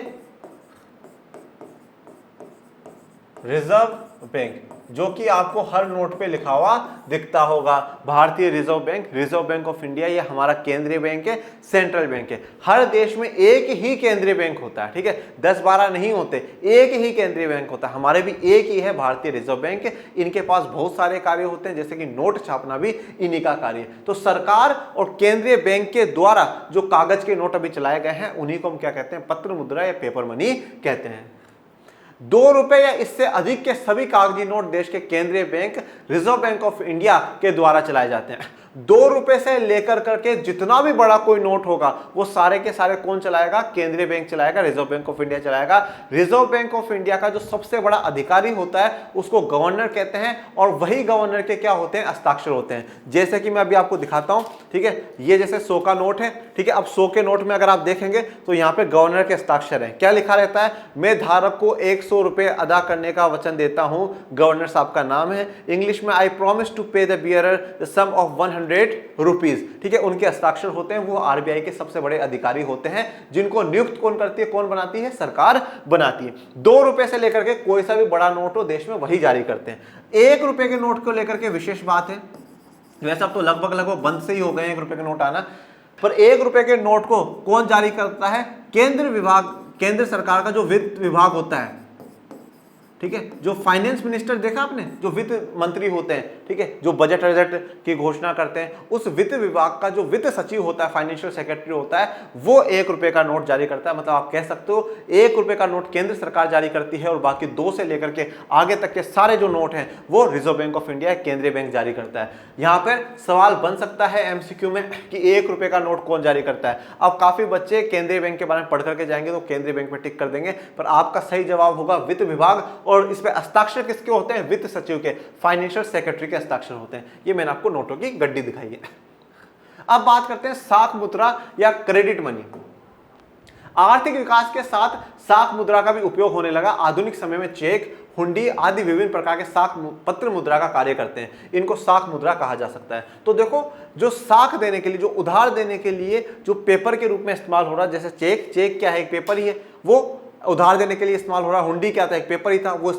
रिजर्व बैंक, जो कि आपको हर नोट पे लिखा हुआ दिखता होगा। भारतीय reserve bank, reserve bank of India, ये हमारा केंद्रीय बैंक है, सेंट्रल बैंक है। हर देश में एक ही केंद्रीय बैंक होता है, ठीक है, 10-12 नहीं होते, एक ही केंद्रीय बैंक होता है। हमारे भी एक ही है, भारतीय रिजर्व बैंक। इनके पास बहुत सारे कार्य होते हैं, जैसे कि नोट छापना भी इन्हीं का कार्य है। तो सरकार और केंद्रीय बैंक के द्वारा जो कागज के नोट अभी चलाए गए हैं उन्हीं को हम क्या कहते हैं? पत्र मुद्रा या पेपर मनी कहते हैं। 2 रुपए या इससे अधिक के सभी कागजी नोट देश के केंद्रीय bank, reserve bank of India के द्वारा चलाए जाते हैं। 2 रुपए से लेकर करके जितना भी बड़ा कोई नोट होगा वो सारे के सारे कौन चलाएगा? केंद्रीय बैंक चलाएगा, रिजर्व बैंक ऑफ इंडिया चलाएगा। रिजर्व बैंक ऑफ इंडिया का जो सबसे बड़ा अधिकारी होता है उसको गवर्नर कहते हैं और वही गवर्नर के क्या होते हैं? हस्ताक्षर होते हैं। जैसे कि मैं अभी आपको दिखाता हूं, ठीक है, ये जैसे 100 का नोट है, ठीक है। अब 100 के नोट में अगर आप देखेंगे तो यहाँ पे गवर्नर के हस्ताक्षर है। क्या लिखा रहता है? मैं धारक को 100 रुपए अदा करने का वचन देता हूं, गवर्नर साहब का नाम है। इंग्लिश में I promise to pay the bearer the sum of 100 rupees, ठीक है। उनके हस्ताक्षर होते हैं, वो आरबीआई के सबसे बड़े अधिकारी होते हैं जिनको नियुक्त कौन करती है? कौन बनाती है? सरकार बनाती है। 2 रुपए से लेकर के कोई सा भी बड़ा नोट हो देश में वही जारी करते हैं। 1 रुपए के नोट को लेकर के विशेष बात है, वैसे अब तो लगभग बंद से ही हो गए 1 रुपए के नोट आना, पर 1 रुपए के नोट को कौन जारी करता है? केंद्र विभाग, केंद्र सरकार का जो वित्त विभाग होता है, ठीक है, जो फाइनेंस मिनिस्टर देखा आपने, जो वित्त मंत्री होते हैं, ठीक है, जो बजट की घोषणा करते हैं, उस वित्त विभाग का जो वित्त सचिव होता है, फाइनेंशियल सेक्रेटरी होता है, वो 1 रुपए का नोट जारी करता है। मतलब आप कह सकते हो 1 रुपए का नोट केंद्र सरकार जारी करती है और बाकी 2 से लेकर के आगे तक के सारे जो नोट हैं वो रिजर्व बैंक ऑफ इंडिया, केंद्रीय बैंक जारी करता है। यहाँ पर सवाल बन सकता है एमसीक्यू में कि 1 रुपए का नोट कौन जारी करता है। अब काफी बच्चे केंद्रीय बैंक के बारे में पढ़ करके जाएंगे तो केंद्रीय बैंक में टिक कर देंगे, पर आपका सही जवाब होगा वित्त विभाग, और इस पे हस्ताक्षर किसके होते हैं? वित्त सचिव के, फाइनेंशियल सेक्रेटरी के हस्ताक्षर होते हैं। ये मैंने आपको नोटों की गड्डी दिखाई है। अब बात करते हैं साख मुद्रा या क्रेडिट मनी। आर्थिक विकास के साथ साख मुद्रा का भी उपयोग होने लगा। आधुनिक समय में चेक, हुंडी आदि विभिन्न प्रकार के साख पत्र मुद्रा का कार्य करते हैं। इनको साख मुद्रा कहा जा सकता है। तो देखो, जो साख देने के लिए, जो उधार देने के लिए जो पेपर के रूप में इस्तेमाल हो रहा है, जैसे चेक, चेक क्या है? एक पेपर ही है, वो उधार देने के लिए इस्तेमाल हो रहा है। हुंडी क्या था? एक पेपर ही था, वो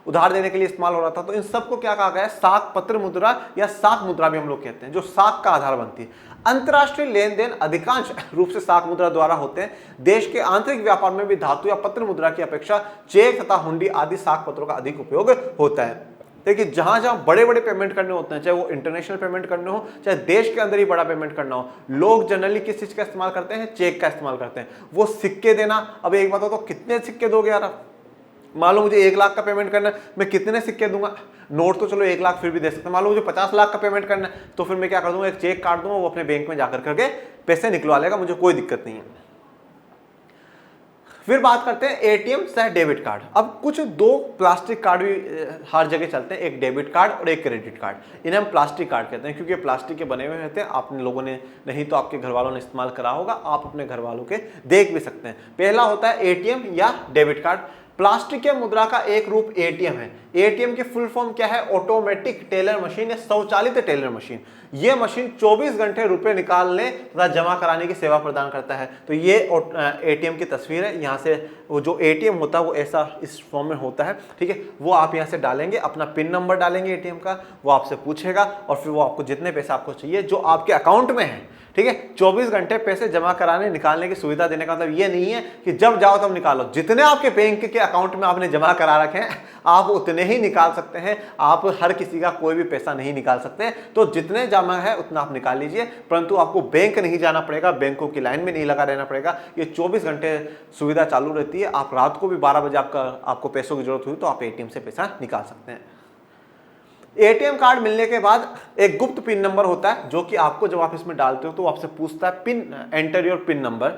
उधार देने के लिए इस्तेमाल हो रहा था। तो इन सबको क्या कहा गया है? साख पत्र मुद्रा या साख मुद्रा भी हम लोग कहते हैं, जो साख का आधार बनती है। अंतरराष्ट्रीय लेन देन अधिकांश रूप से साख मुद्रा द्वारा होते हैं। देश के आंतरिक व्यापार में भी धातु या पत्र मुद्रा की अपेक्षा चेक तथा हुंडी आदि साख पत्रों का अधिक उपयोग होता है। देखिए जहां जहां बड़े बड़े पेमेंट करने होते हैं, चाहे वो इंटरनेशनल पेमेंट करने हो, चाहे देश के अंदर ही बड़ा पेमेंट करना हो, लोग जनरली किस चीज का इस्तेमाल करते हैं? चेक का इस्तेमाल करते हैं। वो सिक्के देना, अब एक बात हो तो कितने सिक्के दोगे यार आप? मान लो मुझे 1 लाख का पेमेंट करना है, मैं कितने सिक्के दूंगा? नोट तो चलो 1 लाख फिर भी दे सकते हैं, मान लो मुझे 50 लाख का पेमेंट करना है, तो फिर मैं क्या कर दूंगा? एक चेक काट दूंगा, वो अपने बैंक में जाकर करके पैसे निकलवा लेगा, मुझे कोई दिक्कत नहीं है। फिर बात करते हैं एटीएम चाहे डेबिट कार्ड। अब कुछ दो प्लास्टिक कार्ड भी हर जगह चलते हैं, एक डेबिट कार्ड और एक क्रेडिट कार्ड। इन्हें हम प्लास्टिक कार्ड कहते हैं क्योंकि प्लास्टिक के बने हुए रहते हैं। आप लोगों ने नहीं तो आपके घर वालों ने इस्तेमाल करा होगा, आप अपने घर वालों के देख भी सकते हैं। पहला होता है एटीएम या डेबिट कार्ड। प्लास्टिक के मुद्रा का एक रूप एटीएम है। एटीएम की फुल फॉर्म क्या है? ऑटोमेटिक टेलर मशीन या स्वचालित टेलर मशीन। यह मशीन 24 घंटे रुपए निकालने तथा जमा कराने की सेवा प्रदान करता है। तो ये एटीएम की तस्वीर है। यहाँ से वो जो एटीएम होता है वो ऐसा इस फॉर्म में होता है, ठीक है। वो आप यहाँ से डालेंगे, अपना पिन नंबर डालेंगे एटीएम का, वो आपसे पूछेगा और फिर वो आपको जितने पैसे आपको चाहिए जो आपके अकाउंट में है, ठीक है, 24 घंटे पैसे जमा कराने निकालने की सुविधा देने का मतलब ये नहीं है कि जब जाओ तब निकालो। जितने आपके बैंक के अकाउंट में आपने जमा करा रखे हैं आप उतने ही निकाल सकते हैं। आप हर किसी का कोई भी पैसा नहीं निकाल सकते। तो जितने जमा है उतना आप निकाल लीजिए, परंतु आपको बैंक नहीं जाना पड़ेगा, बैंकों की लाइन में नहीं लगा रहना पड़ेगा। ये 24 घंटे सुविधा चालू रहती है। आप रात को भी 12 बजे आपको पैसों की जरूरत हुई तो आप एटीएम से पैसा निकाल सकते हैं। एटीएम कार्ड मिलने के बाद एक गुप्त पिन नंबर होता है जो कि आपको जब आप इसमें डालते हो तो आपसे पूछता है pin, enter your pin number,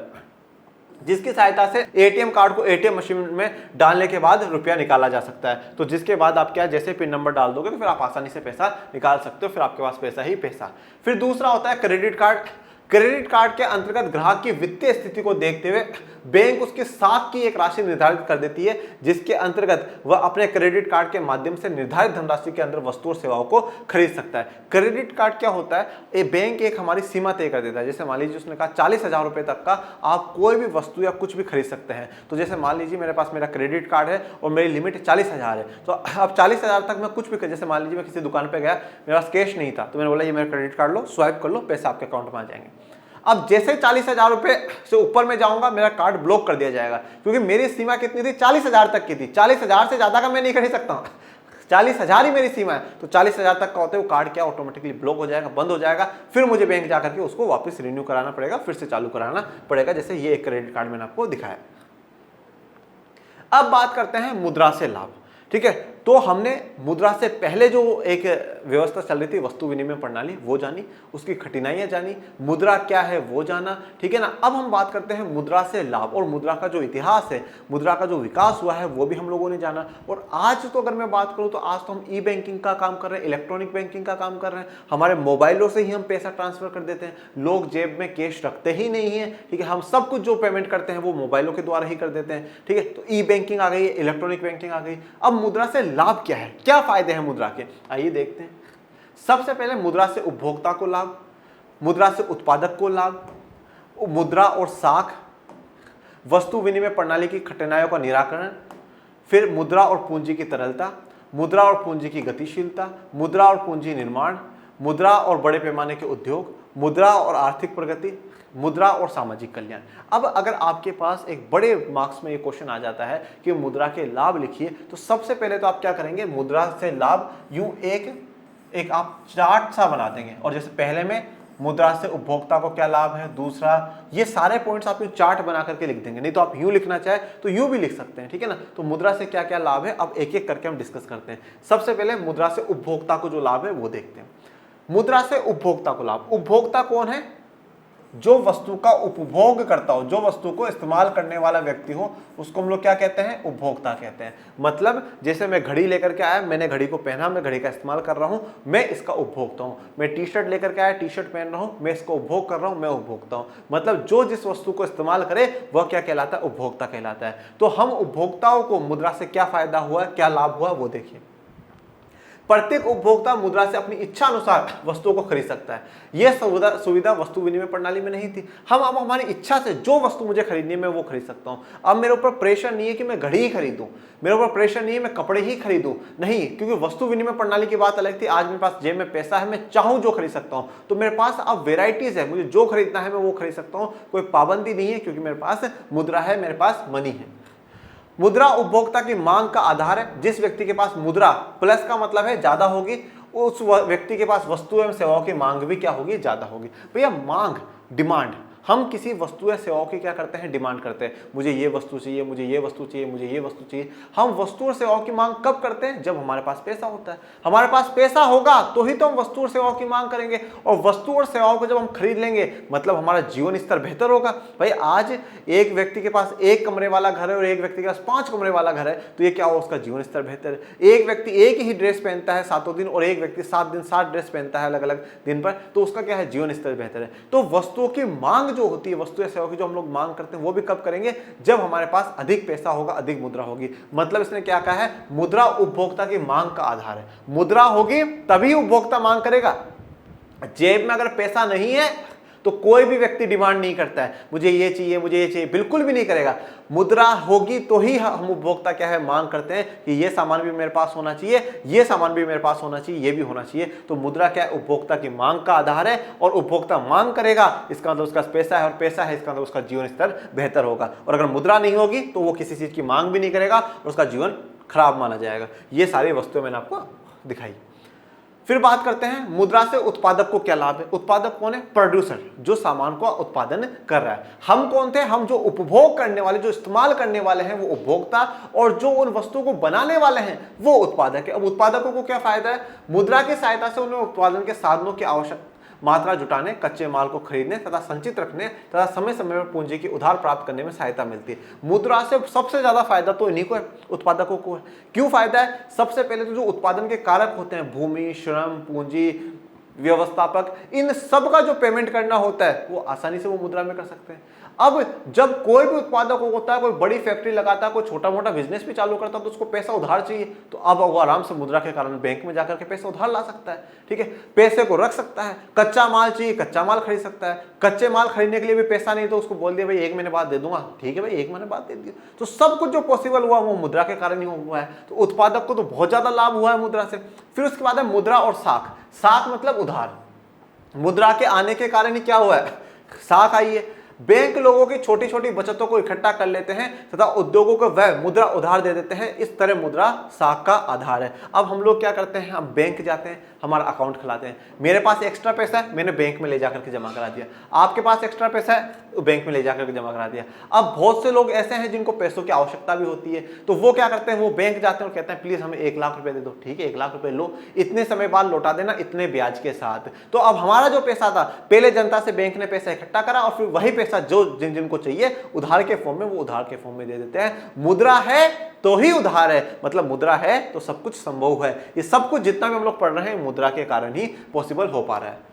जिसकी सहायता से एटीएम कार्ड को एटीएम मशीन में डालने के बाद रुपया निकाला जा सकता है। तो जिसके बाद आप क्या, जैसे पिन नंबर डाल दोगे तो फिर आप आसानी से पैसा निकाल सकते हो, फिर आपके पास पैसा ही पैसा। फिर दूसरा होता है क्रेडिट कार्ड। क्रेडिट कार्ड के अंतर्गत ग्राहक की वित्तीय स्थिति को देखते हुए बैंक उसके साख की एक राशि निर्धारित कर देती है, जिसके अंतर्गत वह अपने क्रेडिट कार्ड के माध्यम से निर्धारित धनराशि के अंदर वस्तु और सेवाओं को खरीद सकता है। क्रेडिट कार्ड क्या होता है? ये बैंक एक हमारी सीमा तय कर देता है। जैसे मान लीजिए उसने कहा 40,000 रुपए तक का आप कोई भी वस्तु या कुछ भी खरीद सकते हैं। तो जैसे मान लीजिए मेरे पास मेरा क्रेडिट कार्ड है और मेरी लिमिट 40,000 है, तो अब 40,000 तक मैं कुछ भी, जैसे मान लीजिए मैं किसी दुकान पर गया, मेरे पास कैश नहीं था, तो मैंने बोला ये मेरा क्रेडिट कार्ड लो, स्वाइप कर लो, पैसे आपके अकाउंट में आ जाएंगे। अब जैसे 40,000 रुपए से ऊपर में जाऊंगा मेरा कार्ड ब्लॉक कर दिया जाएगा, क्योंकि मेरी सीमा कितनी थी? 40,000 तक की थी। 40,000 से ज्यादा का मैं नहीं खरीद सकता हूं, 40,000 ही मेरी सीमा है। तो 40,000 तक का होते हुए कार्ड क्या ऑटोमेटिकली ब्लॉक हो जाएगा, बंद हो जाएगा। फिर मुझे बैंक जाकर के उसको वापस रिन्यू कराना पड़ेगा, फिर से चालू कराना पड़ेगा। जैसे ये एक क्रेडिट कार्ड मैंने आपको दिखाया। अब बात करते हैं मुद्रा से लाभ, ठीक है। तो हमने मुद्रा से पहले जो एक व्यवस्था चल रही थी वस्तु विनिमय प्रणाली, वो जानी, उसकी कठिनाइयां जानी, मुद्रा क्या है वो जाना, ठीक है ना। अब हम बात करते हैं मुद्रा से लाभ और मुद्रा का जो इतिहास है, मुद्रा का जो विकास हुआ है वो भी हम लोगों ने जाना। और आज तो अगर मैं बात करूं तो आज तो हम ई बैंकिंग का काम कर रहे हैं, इलेक्ट्रॉनिक बैंकिंग का काम कर रहे हैं। हमारे मोबाइलों से ही हम पैसा ट्रांसफर कर देते हैं। लोग जेब में कैश रखते ही नहीं है, ठीक है। हम सब कुछ जो पेमेंट करते हैं वो मोबाइलों के द्वारा ही कर देते हैं, ठीक है। तो ई बैंकिंग आ गई, इलेक्ट्रॉनिक बैंकिंग आ गई। अब मुद्रा से लाभ क्या है, क्या फायदे हैं मुद्रा के, आइए देखते हैं। सबसे पहले मुद्रा से उपभोक्ता को लाभ, मुद्रा से उत्पादक को लाभ, मुद्रा और साख, वस्तु विनिमय प्रणाली की कठिनाइयों का निराकरण, फिर मुद्रा और पूंजी की तरलता, मुद्रा और पूंजी की गतिशीलता, मुद्रा और पूंजी निर्माण, मुद्रा और बड़े पैमाने के उद्योग, मुद्रा और आर्थिक प्रगति, मुद्रा और सामाजिक कल्याण। अब अगर आपके पास एक बड़े मार्क्स में ये क्वेश्चन आ जाता है कि मुद्रा के लाभ लिखिए, तो सबसे पहले तो आप क्या करेंगे, मुद्रा से लाभ यूं एक आप चार्ट सा बना देंगे। और जैसे पहले में मुद्रा से उपभोक्ता को क्या लाभ है, दूसरा, ये सारे पॉइंट्स आप यूं चार्ट बना करके लिख देंगे। नहीं तो आप यूं लिखना चाहे तो यूं भी लिख सकते हैं, ठीक है ना। तो मुद्रा से क्या क्या लाभ है अब एक एक करके हम डिस्कस करते हैं। सबसे पहले मुद्रा से उपभोक्ता को जो लाभ है वो देखते हैं। मुद्रा से उपभोक्ता को लाभ, उपभोक्ता कौन है? जो वस्तु का उपभोग करता हो, जो वस्तु को इस्तेमाल करने वाला व्यक्ति हो, उसको हम लोग क्या कहते हैं, उपभोक्ता कहते हैं। मतलब जैसे मैं घड़ी लेकर के आया, मैंने घड़ी को पहना, मैं घड़ी का इस्तेमाल कर रहा हूं, मैं इसका उपभोक्ता हूं। मैं टी शर्ट लेकर के आया, टी शर्ट पहन रहा हूं, मैं इसको उपभोग कर रहा हूं, मैं उपभोक्ता हूं। मतलब जो जिस वस्तु को इस्तेमाल करे वह क्या कहलाता है, उपभोक्ता कहलाता है। तो हम उपभोक्ताओं को मुद्रा से क्या फायदा हुआ, क्या लाभ हुआ वो देखिए। प्रत्येक उपभोक्ता मुद्रा से अपनी इच्छा अनुसार वस्तुओं को खरीद सकता है। यह सुविधा वस्तु विनिमय प्रणाली में नहीं थी। हम अब हमारी इच्छा से जो वस्तु मुझे खरीदनी है मैं वो खरीद सकता हूं। अब मेरे ऊपर प्रेशर नहीं है कि मैं घड़ी ही खरीदूं, मेरे ऊपर प्रेशर नहीं है मैं कपड़े ही खरीदूं, नहीं, क्योंकि वस्तु विनिमय प्रणाली की बात अलग थी। आज मेरे पास जेब में पैसा है, मैं चाहूं जो खरीद सकता हूं। तो मेरे पास अब वेराइटीज है, मुझे जो खरीदना है मैं वो खरीद सकता हूं, कोई पाबंदी नहीं है, क्योंकि मेरे पास मुद्रा है, मेरे पास मनी है। मुद्रा उपभोक्ता की मांग का आधार है। जिस व्यक्ति के पास मुद्रा प्लस का मतलब है ज्यादा होगी, उस व्यक्ति के पास वस्तु एवं सेवाओं की मांग भी क्या होगी, ज्यादा होगी। भैया मांग, डिमांड, हम किसी वस्तु या सेवाओं की क्या करते हैं, डिमांड करते हैं। मुझे ये वस्तु चाहिए, मुझे ये वस्तु चाहिए, मुझे ये वस्तु चाहिए। हम वस्तु और सेवाओं की मांग कब करते हैं, जब हमारे पास पैसा होता है। हमारे पास पैसा होगा तो ही तो हम वस्तु और सेवाओं की मांग करेंगे, और वस्तु और सेवाओं को जब हम खरीद लेंगे मतलब हमारा जीवन स्तर बेहतर होगा। भाई आज एक व्यक्ति के पास 1 कमरे वाला घर है और एक व्यक्ति के पास 5 कमरे वाला घर है, तो ये क्या हो, उसका जीवन स्तर बेहतर है। एक व्यक्ति एक ही ड्रेस पहनता है 7 दिन और एक व्यक्ति 7 दिन 7 ड्रेस पहनता है अलग अलग दिन पर, तो उसका क्या है, जीवन स्तर बेहतर है। तो वस्तुओं की मांग जो होती है, वस्तु या सेवा की जो हम लोग मांग करते हैं, वो भी कब करेंगे, जब हमारे पास अधिक पैसा होगा, अधिक मुद्रा होगी। मतलब इसने क्या कहा है, मुद्रा उपभोक्ता की मांग का आधार है। मुद्रा होगी तभी उपभोक्ता मांग करेगा। जेब में अगर पैसा नहीं है तो कोई भी व्यक्ति डिमांड नहीं करता है, मुझे ये चाहिए, मुझे ये चाहिए, बिल्कुल भी नहीं करेगा। मुद्रा होगी तो ही हम उपभोक्ता क्या है, मांग करते हैं कि ये सामान भी मेरे पास होना चाहिए, ये सामान भी मेरे पास होना चाहिए, ये भी होना चाहिए। तो मुद्रा क्या है, उपभोक्ता की मांग का आधार है, और उपभोक्ता मांग करेगा इसका मतलब उसका पैसा है, और पैसा है इसका मतलब उसका जीवन स्तर बेहतर होगा। और अगर मुद्रा नहीं होगी तो वो किसी चीज की मांग भी नहीं करेगा और उसका जीवन खराब माना जाएगा। ये सारी वस्तुएं मैंने आपको दिखाई। फिर बात करते हैं मुद्रा से उत्पादक को क्या लाभ है। उत्पादक कौन है, प्रोड्यूसर, जो सामान का उत्पादन कर रहा है। हम कौन थे, हम जो उपभोग करने वाले, जो इस्तेमाल करने वाले हैं वो उपभोक्ता, और जो उन वस्तुओं को बनाने वाले हैं वो उत्पादक है। अब उत्पादकों को क्या फायदा है, मुद्रा की सहायता से उन्हें उत्पादन के साधनों की आवश्यक मात्रा जुटाने, कच्चे माल को खरीदने तथा संचित रखने तथा समय समय पर पूंजी की उधार प्राप्त करने में सहायता मिलती है। मुद्रा से सबसे ज्यादा फायदा तो इन्हीं को है, उत्पादकों को है। क्यों फायदा है, सबसे पहले तो जो उत्पादन के कारक होते हैं, भूमि, श्रम, पूंजी, व्यवस्थापक, इन सब का जो पेमेंट करना होता है वो आसानी से वो मुद्रा में कर सकते हैं। अब जब कोई भी उत्पादक होता है, कोई बड़ी फैक्ट्री लगाता है, कोई छोटा मोटा बिजनेस भी चालू करता है, तो उसको पैसा उधार चाहिए, तो अब वो आराम से मुद्रा के कारण बैंक में जाकर के पैसा उधार ला सकता है। ठीक है, पैसे को रख सकता है। कच्चा माल चाहिए, कच्चा माल खरीद सकता है। कच्चे माल खरीदने के लिए भी पैसा नहीं तो उसको बोल दिया भाई 1 महीने बाद दे दूंगा, ठीक है भाई 1 महीने बाद दे दिया। तो सब कुछ जो पॉसिबल हुआ वो मुद्रा के कारण ही हुआ है। तो उत्पादक को तो बहुत ज्यादा लाभ हुआ है मुद्रा से। फिर उसके बाद है मुद्रा और साख। साख मतलब उधार। मुद्रा के आने के कारण ही क्या हुआ है, साख आई है। बैंक लोगों की छोटी छोटी बचतों को इकट्ठा कर लेते हैं तथा उद्योगों को वह मुद्रा उधार दे देते हैं। इस तरह मुद्रा साख का आधार है। अब हम लोग क्या करते हैं, हम बैंक जाते हैं, हमारा अकाउंट खुलाते हैं। मेरे पास एक्स्ट्रा पैसा है, मैंने बैंक में ले जाकर के जमा करा दिया। आपके पास एक्स्ट्रा पैसा है, बैंक में ले जाकर के जमा करा दिया। अब बहुत से लोग ऐसे हैं जिनको पैसों की आवश्यकता भी होती है, तो वो क्या करते हैं, वो बैंक जाते हैं और कहते हैं प्लीज हमें 1 लाख रुपए दे दो। ठीक है, 1 लाख रुपए लो, इतने समय बाद लौटा देना, इतने ब्याज के साथ। तो अब हमारा जो पैसा था, पहले जनता से बैंक ने पैसा इकट्ठा करा और फिर वही पैसा जो जिनको चाहिए उधार के फॉर्म में, वो उधार के फॉर्म में दे देते हैं। मुद्रा है तो ही उधार है, मतलब मुद्रा है तो सब कुछ संभव है। ये सब कुछ जितना भी हम लोग पढ़ रहे हैं मुद्रा के कारण ही पॉसिबल हो पा रहा है।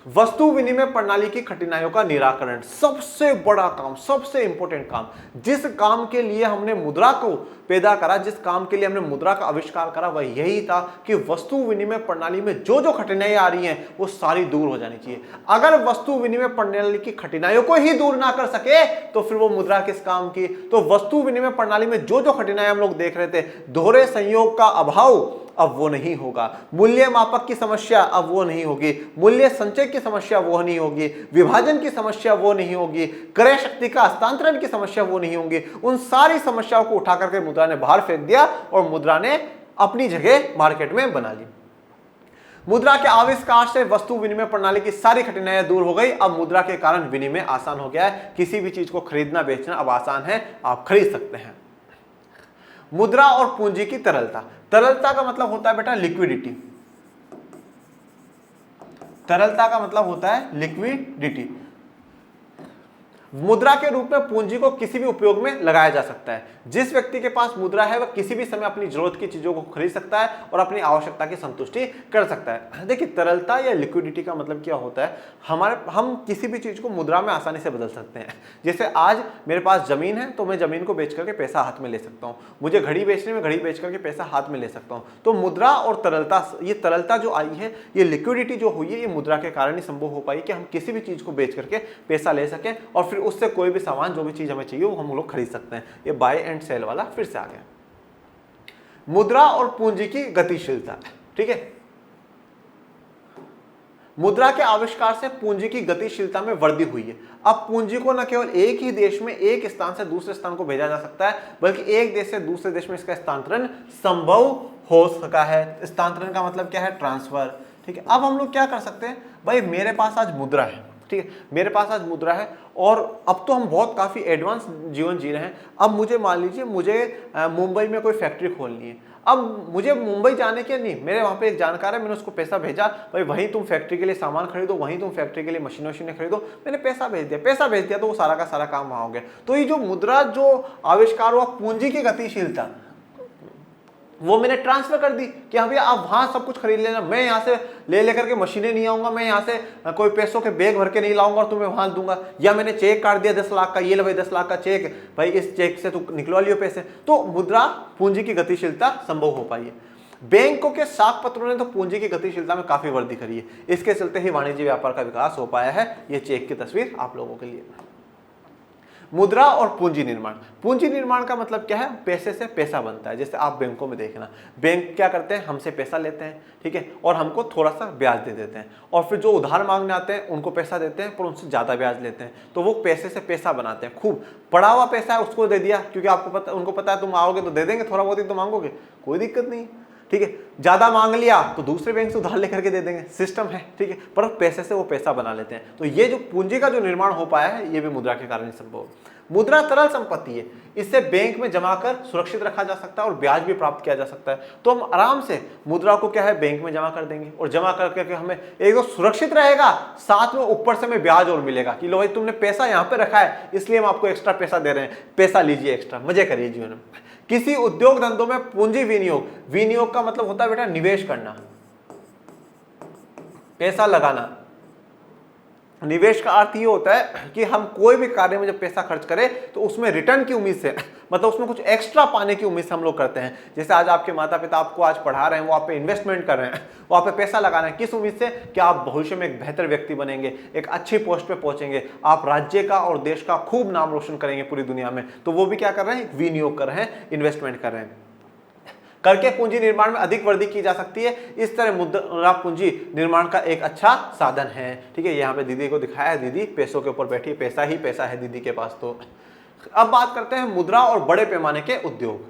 वस्तु विनिमय प्रणाली की कठिनाइयों का निराकरण, सबसे बड़ा काम, सबसे इंपॉर्टेंट काम। जिस काम के लिए हमने मुद्रा को पैदा करा, जिस काम के लिए हमने मुद्रा का आविष्कार करा, वह यही था कि वस्तु विनिमय प्रणाली में जो जो कठिनाइयां आ रही हैं वो सारी दूर हो जानी चाहिए। अगर वस्तु विनिमय प्रणाली की कठिनाइयों को ही दूर ना कर सके तो फिर वो मुद्रा किस काम की। तो वस्तु विनिमय प्रणाली में जो जो कठिनाइयां हम लोग देख रहे थे, दोहरे संयोग का अभाव अब वो नहीं होगा, मूल्य मापक की समस्या अब वो नहीं होगी, मूल्य संचय की समस्या वो नहीं होगी, विभाजन की समस्या वो नहीं होगी, क्रय शक्ति का हस्तांतरण की समस्या वो नहीं होगी। उन सारी समस्याओं को उठा करके मुद्रा ने बाहर फेंक दिया और मुद्रा ने अपनी जगह मार्केट में बना ली। मुद्रा के आविष्कार से वस्तु विनिमय प्रणाली की सारी कठिनाइयां दूर हो गई। अब मुद्रा के कारण विनिमय आसान हो गया है। किसी भी चीज को खरीदना बेचना अब आसान है, आप खरीद सकते हैं। मुद्रा और पूंजी की तरलता। तरलता का मतलब होता है बेटा लिक्विडिटी। तरलता का मतलब होता है लिक्विडिटी। मुद्रा के रूप में पूंजी को किसी भी उपयोग में लगाया जा सकता है। जिस व्यक्ति के पास मुद्रा है वह किसी भी समय अपनी जरूरत की चीजों को खरीद सकता है और अपनी आवश्यकता की संतुष्टि कर सकता है। देखिए तरलता या लिक्विडिटी का मतलब क्या होता है, हम किसी भी चीज को मुद्रा में आसानी से बदल सकते हैं। जैसे आज मेरे पास जमीन है तो मैं जमीन को बेच करके पैसा हाथ में ले सकता हूँ, मुझे घड़ी बेचने में घड़ी बेच करके पैसा हाथ में ले सकता हूँ। तो मुद्रा और तरलता, ये तरलता जो आई है, ये लिक्विडिटी जो हुई है, ये मुद्रा के कारण ही संभव हो पाई कि हम किसी भी चीज को बेच करके पैसा ले सकें और फिर उससे कोई भी सामान, जो भी चीज हमें चाहिए वो हम लोग खरीद सकते हैं। ये बाय एंड सेल वाला फिर से आ गया। मुद्रा और पूंजी की गतिशीलता। ठीक है, मुद्रा के आविष्कार से पूंजी की गतिशीलता में वृद्धि हुई है। अब पूंजी को न केवल एक ही देश में एक स्थान से दूसरे स्थान को भेजा जा सकता है, बल्कि एक देश से दूसरे देश में इसका स्थानांतरण संभव हो सका है। स्थानांतरण का मतलब क्या है? ट्रांसफर। ठीक है, अब हम लोग क्या कर सकते हैं भाई, मेरे पास आज मुद्रा है, ठीक है, मेरे पास आज मुद्रा है और अब तो हम बहुत काफी एडवांस जीवन जी रहे हैं। अब मुझे मान लीजिए मुझे मुंबई में कोई फैक्ट्री खोलनी है। अब मुझे मुंबई जाने के नहीं, मेरे वहां पे एक जानकार है, मैंने उसको पैसा भेजा, भाई वहीं तुम फैक्ट्री के लिए सामान खरीदो, वहीं तुम फैक्ट्री के लिए मशीनें खरीदो। मैंने पैसा भेज दिया तो वो सारा का सारा काम वहां हो गया। तो ये जो मुद्रा जो आविष्कार हुआ, पूंजी की गतिशीलता, वो मैंने ट्रांसफर कर दी कि हाँ भैया आप वहां सब कुछ खरीद लेना, मैं यहाँ से ले लेकर के मशीनें नहीं आऊंगा, मैं यहाँ से कोई पैसों के बैग भर के नहीं लाऊंगा और तुम्हें वहां दूंगा। या मैंने चेक काट दिया 10 लाख का, ये लो भाई 10 लाख का चेक, भाई इस चेक से तू निकलवा लियो पैसे। तो मुद्रा पूंजी की गतिशीलता संभव हो पाई है। बैंकों के साख पत्रों ने तो पूंजी की गतिशीलता में काफी वृद्धि करी है। इसके चलते ही वाणिज्य व्यापार का विकास हो पाया है। ये चेक की तस्वीर आप लोगों के लिए। मुद्रा और पूंजी निर्माण। पूंजी निर्माण का मतलब क्या है? पैसे से पैसा बनता है। जैसे आप बैंकों में देखना, बैंक क्या करते हैं, हमसे पैसा लेते हैं, ठीक है, और हमको थोड़ा सा ब्याज दे देते हैं, और फिर जो उधार मांगने आते हैं उनको पैसा देते हैं पर उनसे ज्यादा ब्याज लेते हैं। तो वो पैसे से पैसा बनाते हैं। खूब पड़ा हुआ पैसा है उसको दे दिया, क्योंकि आपको पता, उनको पता है तुम आओगे तो दे देंगे, थोड़ा बहुत ही तो मांगोगे, कोई दिक्कत नहीं, ठीक है। ज्यादा मांग लिया तो दूसरे बैंक से उधार लेकर के दे देंगे, सिस्टम है, ठीक है, पर पैसे से वो पैसा बना लेते हैं। तो ये जो पूंजी का जो निर्माण हो पाया है, ये भी मुद्रा के कारण संभव है। मुद्रा तरल संपत्ति है, इससे बैंक में जमा कर सुरक्षित रखा जा सकता है और ब्याज भी प्राप्त किया जा सकता है। तो हम आराम से मुद्रा को क्या है, बैंक में जमा कर देंगे और जमा करके हमें एक तो सुरक्षित रहेगा, साथ में ऊपर से हमें ब्याज और मिलेगा कि लो भाई तुमने पैसा यहाँ पे रखा है इसलिए हम आपको एक्स्ट्रा पैसा दे रहे हैं, पैसा लीजिए, एक्स्ट्रा मजे करिए जीवन में। किसी उद्योग धंधों में पूंजी विनियोग, विनियोग का मतलब होता है बेटा निवेश करना, पैसा लगाना। निवेश का अर्थ ये होता है कि हम कोई भी कार्य में जब पैसा खर्च करें तो उसमें रिटर्न की उम्मीद से, मतलब उसमें कुछ एक्स्ट्रा पाने की उम्मीद से हम लोग करते हैं। जैसे आज आपके माता पिता आपको आज पढ़ा रहे हैं, वो आप पे इन्वेस्टमेंट कर रहे हैं, वो आप पे पैसा लगा रहे हैं, किस उम्मीद से कि आप भविष्य में एक बेहतर व्यक्ति बनेंगे, एक अच्छी पोस्ट पे पहुंचेंगे, आप राज्य का और देश का खूब नाम रोशन करेंगे पूरी दुनिया में। तो वो भी क्या कर रहे हैं, विनियोग कर रहे हैं, इन्वेस्टमेंट कर रहे हैं। करके पूंजी निर्माण में अधिक वृद्धि की जा सकती है। इस तरह मुद्रा पूंजी निर्माण का एक अच्छा साधन है। ठीक है, यहाँ पे दीदी को दिखाया है, दीदी पैसों के ऊपर बैठी, पैसा ही पैसा है दीदी के पास। तो अब बात करते हैं मुद्रा और बड़े पैमाने के उद्योग।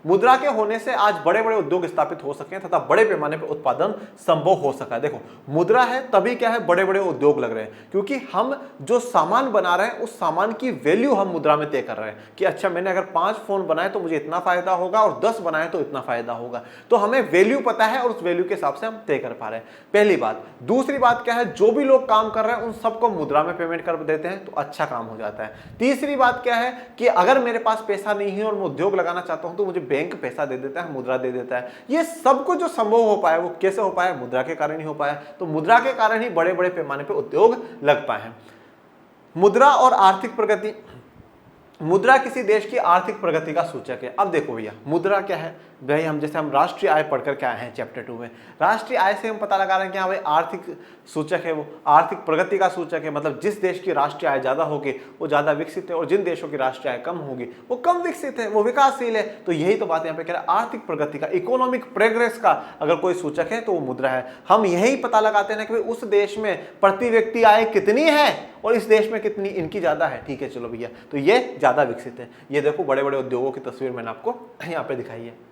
मुद्रा के होने से आज बड़े बड़े उद्योग स्थापित हो सके तथा बड़े पैमाने पर उत्पादन संभव हो सका है। देखो मुद्रा है तभी क्या है, बड़े बड़े उद्योग लग रहे हैं, क्योंकि हम जो सामान बना रहे हैं उस सामान की वैल्यू हम मुद्रा में तय कर रहे हैं कि अच्छा मैंने अगर 5 फोन बनाए तो मुझे इतना फायदा होगा और 10 बनाए तो इतना फायदा होगा। तो हमें वैल्यू पता है और उस वैल्यू के हिसाब से हम तय कर पा रहे हैं, पहली बात। दूसरी बात क्या है, जो भी लोग काम कर रहे हैं उन सबको मुद्रा में पेमेंट कर देते हैं तो अच्छा काम हो जाता है। तीसरी बात क्या है कि अगर मेरे पास पैसा नहीं है और मैं उद्योग लगाना चाहता हूं तो मुझे बैंक पैसा दे देता है, मुद्रा दे देता है। ये सब कुछ जो संभव हो पाया वो कैसे हो पाया, मुद्रा के कारण ही हो पाया। तो मुद्रा के कारण ही बड़े बड़े पैमाने पे उद्योग लग पाए हैं। मुद्रा और आर्थिक प्रगति। मुद्रा किसी देश की आर्थिक प्रगति का सूचक है। अब देखो भैया मुद्रा क्या है भाई, हम जैसे हम राष्ट्रीय आय पढ़कर के आए हैं चैप्टर 2 में, राष्ट्रीय आय से हम पता लगा रहे हैं कि हाँ भाई आर्थिक सूचक है, वो आर्थिक प्रगति का सूचक है। मतलब जिस देश की राष्ट्रीय आय ज्यादा होगी वो ज्यादा विकसित है और जिन देशों की राष्ट्रीय आय कम होगी वो कम विकसित है, वो विकासशील है। तो यही तो बात यहाँ पे कह रहा है, आर्थिक प्रगति का, इकोनॉमिक प्रोग्रेस का अगर कोई सूचक है तो वो मुद्रा है। हम यही पता लगाते हैं कि भाई उस देश में प्रति व्यक्ति आय कितनी है और इस देश में कितनी इनकी ज्यादा है। ठीक है चलो भैया, तो ये ज्यादा विकसित है। ये देखो बड़े बड़े उद्योगों की तस्वीर मैंने आपको यहाँ पे दिखाई है।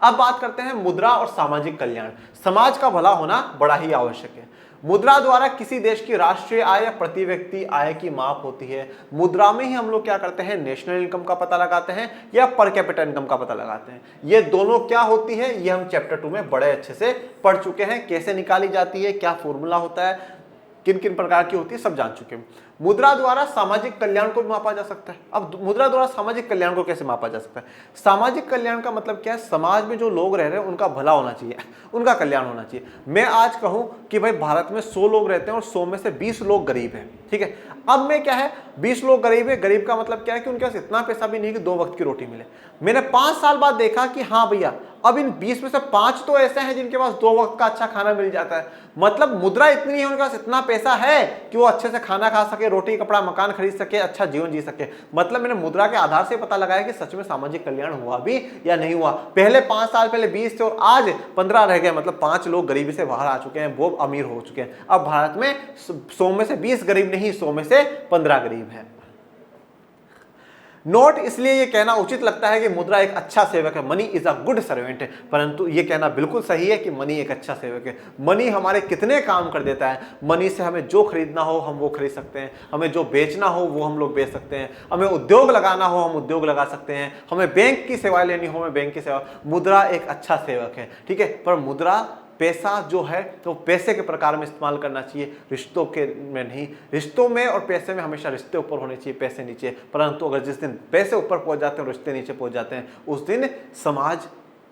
अब बात करते हैं मुद्रा और सामाजिक कल्याण। समाज का भला होना बड़ा ही आवश्यक है। मुद्रा द्वारा किसी देश की राष्ट्रीय आय या प्रति व्यक्ति आय की माप होती है। मुद्रा में ही हम लोग क्या करते हैं, नेशनल इनकम का पता लगाते हैं या पर कैपिटा इनकम का पता लगाते हैं। ये दोनों क्या होती है ये हम चैप्टर 2 में बड़े अच्छे से पढ़ चुके हैं, कैसे निकाली जाती है, क्या फॉर्मूला होता है, किन किन प्रकार की होती है, सब जान चुके हैं। मुद्रा द्वारा सामाजिक कल्याण को भी मापा जा सकता है। अब मुद्रा द्वारा सामाजिक कल्याण को कैसे मापा जा सकता है? सामाजिक कल्याण का मतलब क्या है, समाज में जो लोग रह रहे हैं उनका भला होना चाहिए, उनका कल्याण होना चाहिए। मैं आज कहूं कि भाई भारत में 100 लोग रहते हैं और 100 में से 20 लोग गरीब हैं, ठीक है। अब मैं क्या है, 20 लोग गरीब है, गरीब का मतलब क्या है कि उनके पास इतना पैसा भी नहीं कि 2 वक्त की रोटी मिले। मैंने 5 साल बाद देखा कि हाँ भैया अब इन 20 में से 5 तो ऐसे हैं जिनके पास 2 वक्त का अच्छा खाना मिल जाता है। मतलब मुद्रा इतनी है, उनके पास इतना पैसा है कि वो अच्छे से खाना खा सके, रोटी कपड़ा मकान खरीद सके, अच्छा जीवन जी सके। मतलब मैंने मुद्रा के आधार से पता लगाया कि सच में सामाजिक कल्याण हुआ भी या नहीं हुआ। पहले 5 साल पहले 20 थे और आज 15 रह गए, मतलब 5 लोग गरीबी से बाहर आ चुके हैं, वो अमीर हो चुके हैं। अब भारत में 100 में से 20 गरीब नहीं, 100 में से 15 गरीब है। नोट इसलिए ये कहना उचित लगता है कि मुद्रा एक अच्छा सेवक है, money is a good servant, परंतु ये कहना बिल्कुल सही है कि मनी एक अच्छा सेवक है। मनी हमारे कितने काम कर देता है। मनी से हमें जो खरीदना हो हम वो खरीद सकते हैं, हमें जो बेचना हो वो हम लोग बेच सकते हैं, हमें उद्योग लगाना हो हम उद्योग लगा सकते हैं, हमें बैंक की सेवाएं लेनी हो हमें बैंक की सेवा। मुद्रा एक अच्छा सेवक है, ठीक है। पर मुद्रा पैसा जो है तो पैसे के प्रकार में इस्तेमाल करना चाहिए, रिश्तों के में नहीं। रिश्तों में और पैसे में हमेशा रिश्ते ऊपर होने चाहिए, पैसे नीचे। परंतु अगर जिस दिन पैसे ऊपर पहुंच जाते हैं और रिश्ते नीचे पहुंच जाते हैं, उस दिन समाज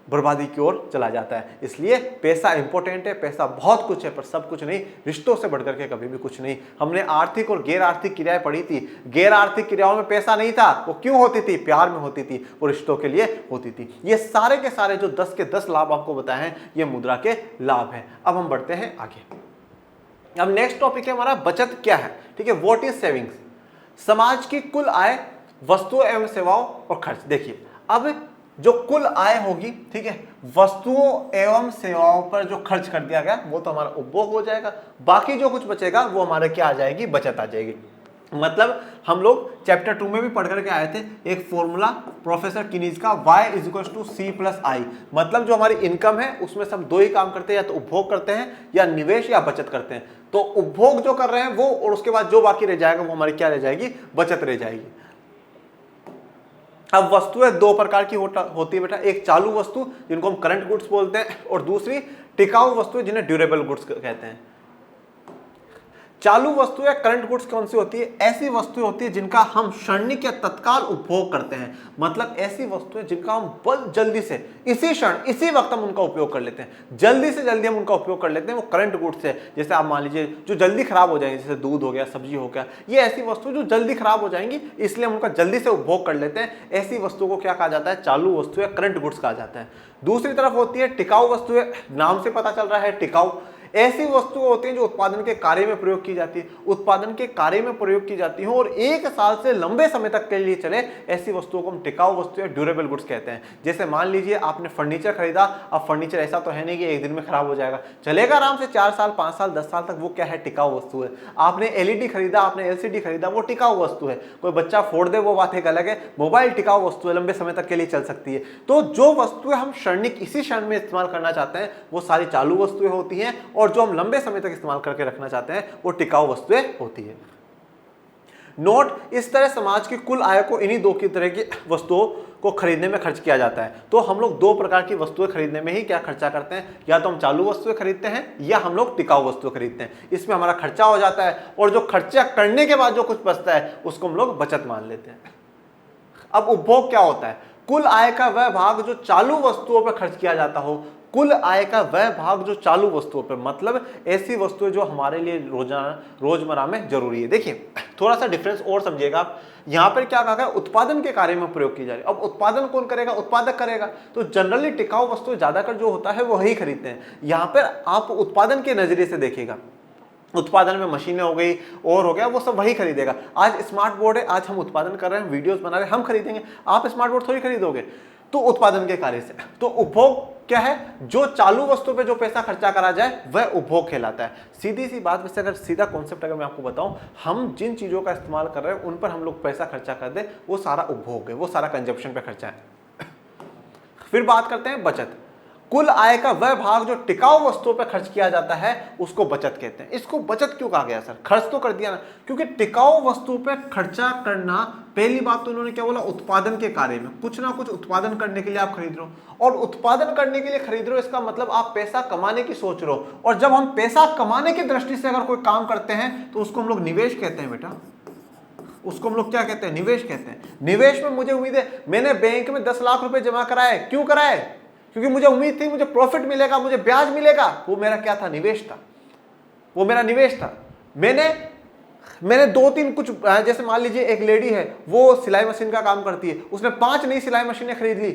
बर्बादी की ओर चला जाता है। इसलिए पैसा इंपॉर्टेंट है, पैसा बहुत कुछ है, पर सब कुछ नहीं, रिश्तों से बढ़कर के कभी भी कुछ नहीं। हमने आर्थिक और गैर आर्थिक क्रियाएं पढ़ी थी। गैर आर्थिक क्रियाओं में पैसा नहीं था, वो क्यों होती थी? प्यार में होती थी, वो रिश्तों के लिए होती थी। ये सारे के सारे जो 10 के 10 लाभ आपको बताए हैं, ये मुद्रा के लाभ हैं। अब हम बढ़ते हैं आगे। अब नेक्स्ट टॉपिक है हमारा बचत क्या है, ठीक है। What is savings? समाज की कुल आय, वस्तुओं एवं सेवाओं और खर्च। देखिए, अब जो कुल आय होगी, ठीक है, वस्तुओं एवं सेवाओं पर जो खर्च कर दिया गया वो तो हमारा उपभोग हो जाएगा। बाकी जो कुछ बचेगा वो हमारे क्या आ जाएगी? बचत आ जाएगी। मतलब हम लोग चैप्टर 2 में भी पढ़ करके आए थे एक फॉर्मूला प्रोफेसर किनीज का, y = C+I। मतलब जो हमारी इनकम है उसमें से हम 2 ही काम करते हैं, या तो उपभोग करते हैं या निवेश या बचत करते हैं। तो उपभोग जो कर रहे हैं वो, और उसके बाद जो बाकी रह जाएगा वो हमारी क्या रह जाएगी? बचत रह जाएगी। अब वस्तुएं 2 प्रकार की होती है बेटा, एक चालू वस्तु जिनको हम करंट गुड्स बोलते हैं, और दूसरी टिकाऊ वस्तुएं जिन्हें ड्यूरेबल गुड्स कहते हैं। चालू वस्तुएं करंट गुड्स कौन सी होती है? ऐसी वस्तुएं होती है जिनका हम क्षणिक या तत्काल उपभोग करते हैं। मतलब ऐसी वस्तुएं जिनका हम बल जल्दी से, इसी क्षण इसी वक्त हम उनका उपयोग कर लेते हैं, जल्दी से जल्दी हम उनका उपयोग कर लेते हैं, वो करंट गुड्स है। जैसे आप मान लीजिए जो जल्दी खराब हो जाएंगे, जैसे दूध हो गया, सब्जी हो गया, ये ऐसी वस्तु जो जल्दी खराब हो जाएंगी, इसलिए हम उनका जल्दी से उपभोग कर लेते हैं। ऐसी वस्तुओं को क्या कहा जाता है? चालू वस्तु या करंट गुड्स कहा जाता है। दूसरी तरफ होती है टिकाऊ वस्तुएं, नाम से पता चल रहा है टिकाऊ। ऐसी वस्तुएं होती हैं जो उत्पादन के कार्य में प्रयोग की जाती है, उत्पादन के कार्य में प्रयोग की जाती हैं और 1 साल से लंबे समय तक के लिए चले, ऐसी वस्तुओं को हम टिकाऊ वस्तु या ड्यूरेबल गुड्स कहते हैं। जैसे मान लीजिए आपने फर्नीचर खरीदा, अब फर्नीचर ऐसा तो है नहीं कि एक दिन में खराब हो जाएगा, चलेगा आराम से 4 साल 5 साल 10 साल तक, वो क्या है? टिकाऊ वस्तु है। आपने एलईडी खरीदा, आपने एलसीडी खरीदा, वो टिकाऊ वस्तु है। कोई बच्चा फोड़ दे वो बात एक अलग है, मोबाइल टिकाऊ वस्तु है, लंबे समय तक के लिए चल सकती है। तो जो वस्तुएं हम क्षणिक इसी क्षण में इस्तेमाल करना चाहते हैं वो सारी चालू वस्तुएं होती हैं, और जो हम लंबे समय तक इस्तेमाल करके रखना चाहते हैं वो टिकाऊ वस्तुएं होती है। नोट, इस तरह समाज की कुल आय को इन्हीं 2 की तरह की वस्तुओं को खरीदने में खर्च किया जाता है। तो हम लोग 2 प्रकार की वस्तुएं खरीदने में ही क्या खर्चा करते हैं, या तो हम चालू वस्तुएं खरीदते हैं या हम लोग टिकाऊ वस्तुएं खरीदते हैं। इसमें हमारा खर्चा हो जाता है, और जो खर्चा करने के बाद जो कुछ बचता है उसको हम लोग बचत मान लेते हैं। अब उपभोग क्या होता है? कुल आय का वह भाग जो चालू वस्तुओं पर खर्च किया जाता हो। कुल आय का वह भाग जो चालू वस्तुओं पर, मतलब ऐसी वस्तुएं जो हमारे लिए रोजमर्रा में जरूरी है। देखिए थोड़ा सा डिफरेंस और समझिएगा आप। यहां पर क्या कहा है? उत्पादन के कार्य में प्रयोग की जा रही है। अब उत्पादन कौन करेगा? उत्पादक करेगा। तो जनरली टिकाऊ वस्तुएं ज्यादातर जो होता है वो वही खरीदते हैं। यहां पर आप उत्पादन के नजरिए से देखिएगा, उत्पादन में मशीनें हो गई और हो गया, वो सब वही खरीदेगा। आज स्मार्ट बोर्ड है, आज हम उत्पादन कर रहे हैं, वीडियोस बना रहे हैं, हम खरीदेंगे। आप स्मार्ट बोर्ड थोड़ी खरीदोगे। तो उत्पादन के कार्य से, तो उपभोग क्या है? जो चालू वस्तु पे जो पैसा खर्चा करा जाए वह उपभोग कहलाता है। सीधी सी बात, वैसे अगर सीधा कॉन्सेप्ट अगर मैं आपको बताऊं, हम जिन चीजों का इस्तेमाल कर रहे हैं उन पर हम लोग पैसा खर्चा कर दे, वो सारा उपभोग है, वो सारा कंजप्शन पे खर्चा है। फिर बात करते हैं बचत। कुल आय का वह भाग जो टिकाऊ वस्तुओं पर खर्च किया जाता है उसको बचत कहते हैं। इसको बचत क्यों कहा गया सर? खर्च तो कर दिया ना, क्योंकि टिकाऊ वस्तुओं पर खर्चा करना, पहली बात तो उन्होंने क्या बोला? उत्पादन के कार्य में कुछ ना कुछ उत्पादन करने के लिए आप खरीद रहे हो, और उत्पादन करने के लिए खरीद रहे हो इसका मतलब आप पैसा कमाने की सोच रहे हो। और जब हम पैसा कमाने की दृष्टि से अगर कोई काम करते हैं तो उसको हम लोग निवेश कहते हैं बेटा। उसको हम लोग क्या कहते हैं? निवेश कहते हैं। निवेश में मुझे उम्मीद है, मैंने बैंक में 10 लाख रुपए जमा कराए, क्यों कराए? क्योंकि मुझे उम्मीद थी मुझे प्रॉफिट मिलेगा, मुझे ब्याज मिलेगा। वो मेरा क्या था? निवेश था। वो मेरा निवेश था। मैंने 2-3 कुछ, जैसे मान लीजिए एक लेडी है, वो सिलाई मशीन का काम करती है, उसने 5 नई सिलाई मशीनें खरीद ली।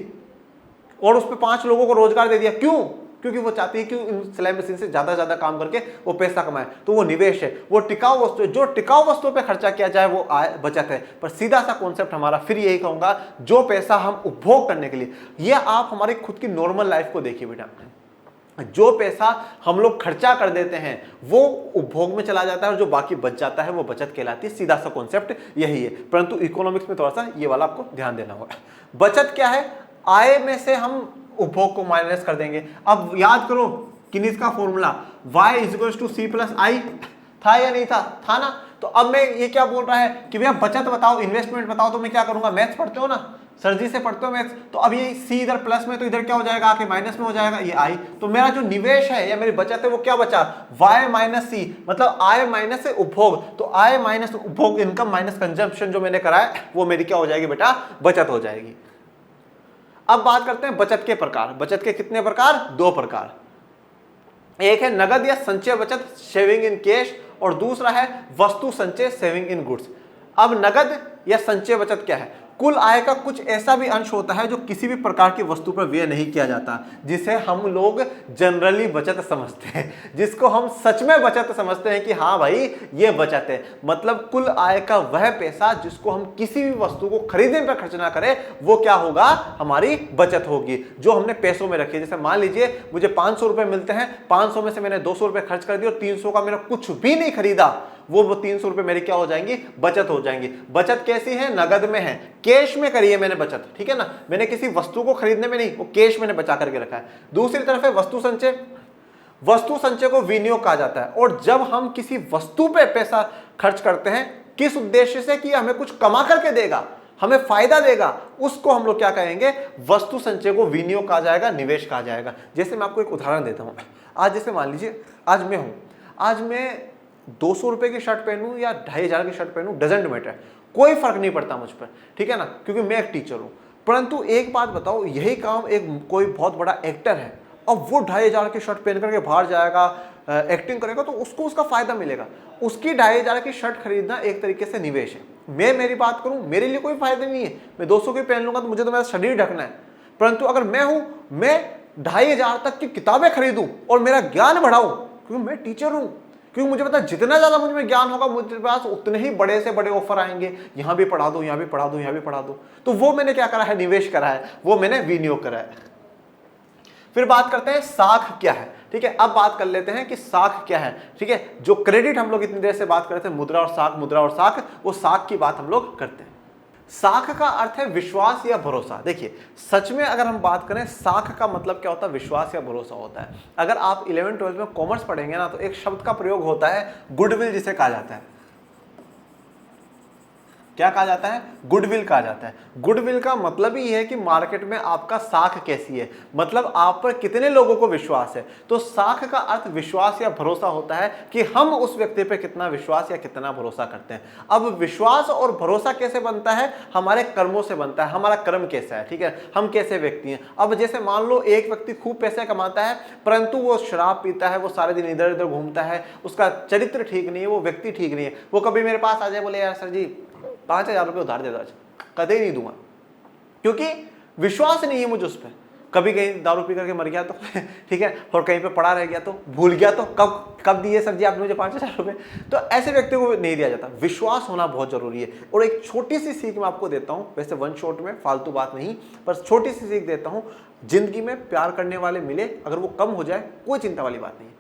और उस पर 5 लोगों को रोजगार दे दिया। क्यों? क्योंकि वो चाहती है कि इन सिलाई मशीन से ज्यादा काम करके वो पैसा कमाए। तो वो निवेश है, वो टिकाऊ वस्तु है। जो टिकाऊ वस्तुओं पे खर्चा किया जाए वो आय बचत है। पर सीधा सा कॉन्सेप्ट हमारा फिर यही कहूंगा, जो पैसा हम उपभोग करने के लिए, ये आप हमारी खुद की नॉर्मल लाइफ को देखिए बेटा, जो पैसा हम लोग खर्चा कर देते हैं वो उपभोग में चला जाता है और जो बाकी बच जाता है वो बचत कहलाती है। सीधा सा कॉन्सेप्ट यही है। परंतु इकोनॉमिक्स में थोड़ा सा ये वाला आपको ध्यान देना होगा। बचत क्या है? आय में से हम उपभोग को माइनस कर देंगे। अब याद करो किनीज का फॉर्मूला y = c + i था या नहीं था? था ना। तो अब मैं ये क्या बोल रहा है कि भैया बचत बताओ, इन्वेस्टमेंट बताओ। तो मैं क्या करूंगा? मैथ्स पढ़ते हो ना, सर जी से पढ़ते हो मैथ्स। तो अब ये c इधर प्लस में, तो इधर क्या हो जाएगा? आके माइनस में हो जाएगा, ये i। तो मेरा जो निवेश है या मेरी बचत है वो क्या बचा? y - c, मतलब आय माइनस से उपभोग। तो आय माइनस उपभोग, इनकम माइनस कंजम्पशन जो मैंने करा है वो मेरी क्या हो जाएगी बेटा? बचत हो जाएगी। अब बात करते हैं बचत के प्रकार। बचत के कितने प्रकार? 2 प्रकार। एक है नगद या संचय बचत, सेविंग इन कैश, और दूसरा है वस्तु संचय, सेविंग इन गुड्स। अब नगद या संचय बचत क्या है? कुल आय का कुछ ऐसा भी अंश होता है जो किसी भी प्रकार की वस्तु पर व्यय नहीं किया जाता, जिसे हम लोग जनरली बचत समझते हैं, जिसको हम सच में बचत समझते हैं कि हाँ भाई ये बचत है। मतलब कुल आय का वह पैसा जिसको हम किसी भी वस्तु को खरीदने पर खर्च ना करें, वो क्या होगा? हमारी बचत होगी, जो हमने पैसों में रखी है। जैसे मान लीजिए मुझे 500 रुपए मिलते हैं, 500 में से मैंने 200 रुपए खर्च कर दिए और 300 का मैंने कुछ भी नहीं खरीदा, वो 300 रुपए मेरी क्या हो जाएंगी? बचत हो जाएंगी। बचत कैसी है? नगद में है, कैश में करी है मैंने बचत, ठीक है ना। मैंने किसी वस्तु को खरीदने में नहीं, वो कैश मैंने बचा करके रखा है। दूसरी तरफ है वस्तु संचय। वस्तु संचय को विनियोग कहा जाता है। और जब हम किसी वस्तु पे पैसा खर्च करते हैं, किस उद्देश्य से? कि हमें कुछ कमा करके देगा, हमें फायदा देगा, उसको हम लोग क्या कहेंगे? वस्तु संचय को विनियोग कहा जाएगा, निवेश कहा जाएगा। जैसे मैं आपको एक उदाहरण देता हूं। आज जैसे मान लीजिए आज मैं हूं, आज मैं 200 रुपए की शर्ट पहनूं या 2500 की शर्ट पहनूं, डजेंट मैटर, कोई फर्क नहीं पड़ता मुझ पर, ठीक है ना, क्योंकि मैं एक टीचर हूं। परंतु एक बात बताओ, यही काम एक कोई बहुत बड़ा एक्टर है, अब वो 2500 की शर्ट पहन करके बाहर जाएगा, एक्टिंग करेगा, तो उसको उसका फायदा मिलेगा। उसकी 2500 की शर्ट खरीदना एक तरीके से निवेश है। मैं मेरी बात करूं, मेरे लिए कोई फायदा नहीं है, मैं 200 की पहन लूंगा तो मुझे तो मेरा शरीर ढकना है। परंतु अगर मैं हूं, मैं 2500 तक की किताबें खरीदूं और मेरा ज्ञान बढ़ाऊं, क्योंकि मैं टीचर हूं, क्योंकि मुझे पता जितना ज्यादा मुझ में ज्ञान होगा मुझे पास उतने ही बड़े से बड़े ऑफर आएंगे, यहां भी पढ़ा दो, यहां भी पढ़ा दो, यहां भी पढ़ा दो। तो वो मैंने क्या करा है? निवेश करा है, वो मैंने विनियोग करा है। फिर बात करते हैं साख क्या है, ठीक है। अब बात कर लेते हैं कि साख क्या है, ठीक है। जो क्रेडिट हम लोग इतनी देर से बात कर रहे थे, मुद्रा और साख, मुद्रा और साख, वो साख की बात हम लोग करते हैं। साख का अर्थ है विश्वास या भरोसा। देखिए सच में अगर हम बात करें, साख का मतलब क्या होता है? विश्वास या भरोसा होता है। अगर आप 11वीं-12वीं में कॉमर्स पढ़ेंगे ना, तो एक शब्द का प्रयोग होता है गुडविल, जिसे कहा जाता है। क्या कहा जाता है? गुडविल कहा जाता है। गुडविल का मतलब ही है कि मार्केट में आपका साख कैसी है, मतलब आप पर कितने लोगों को विश्वास है। तो साख का अर्थ विश्वास या भरोसा होता है कि हम उस व्यक्ति पे कितना विश्वास या कितना भरोसा करते हैं। अब विश्वास और भरोसा कैसे बनता है? हमारे कर्मों से बनता है। हमारा कर्म कैसा है, ठीक है, हम कैसे व्यक्ति हैं। अब जैसे मान लो एक व्यक्ति खूब पैसे कमाता है, परंतु वो शराब पीता है, वो सारे दिन इधर उधर घूमता है, उसका चरित्र ठीक नहीं है, वो व्यक्ति ठीक नहीं है। वो कभी मेरे पास आ जाए, बोले यार सर जी 5000 रुपये उधार दे दो, आज कदे नहीं दूंगा, क्योंकि विश्वास नहीं है मुझे उस पर। कभी कहीं दारू पी करके मर गया तो ठीक है, और कहीं पे पड़ा रह गया तो, भूल गया तो, कब दिए सर जी आपने मुझे 5000 रुपये, तो ऐसे व्यक्ति को नहीं दिया जाता। विश्वास होना बहुत जरूरी है। और एक छोटी सी सीख मैं आपको देता हूं, वैसे वन शॉट में, फालतू बात नहीं, पर छोटी सी सीख देता हूं। जिंदगी में प्यार करने वाले मिले, अगर वो कम हो जाए कोई चिंता वाली बात नहीं है,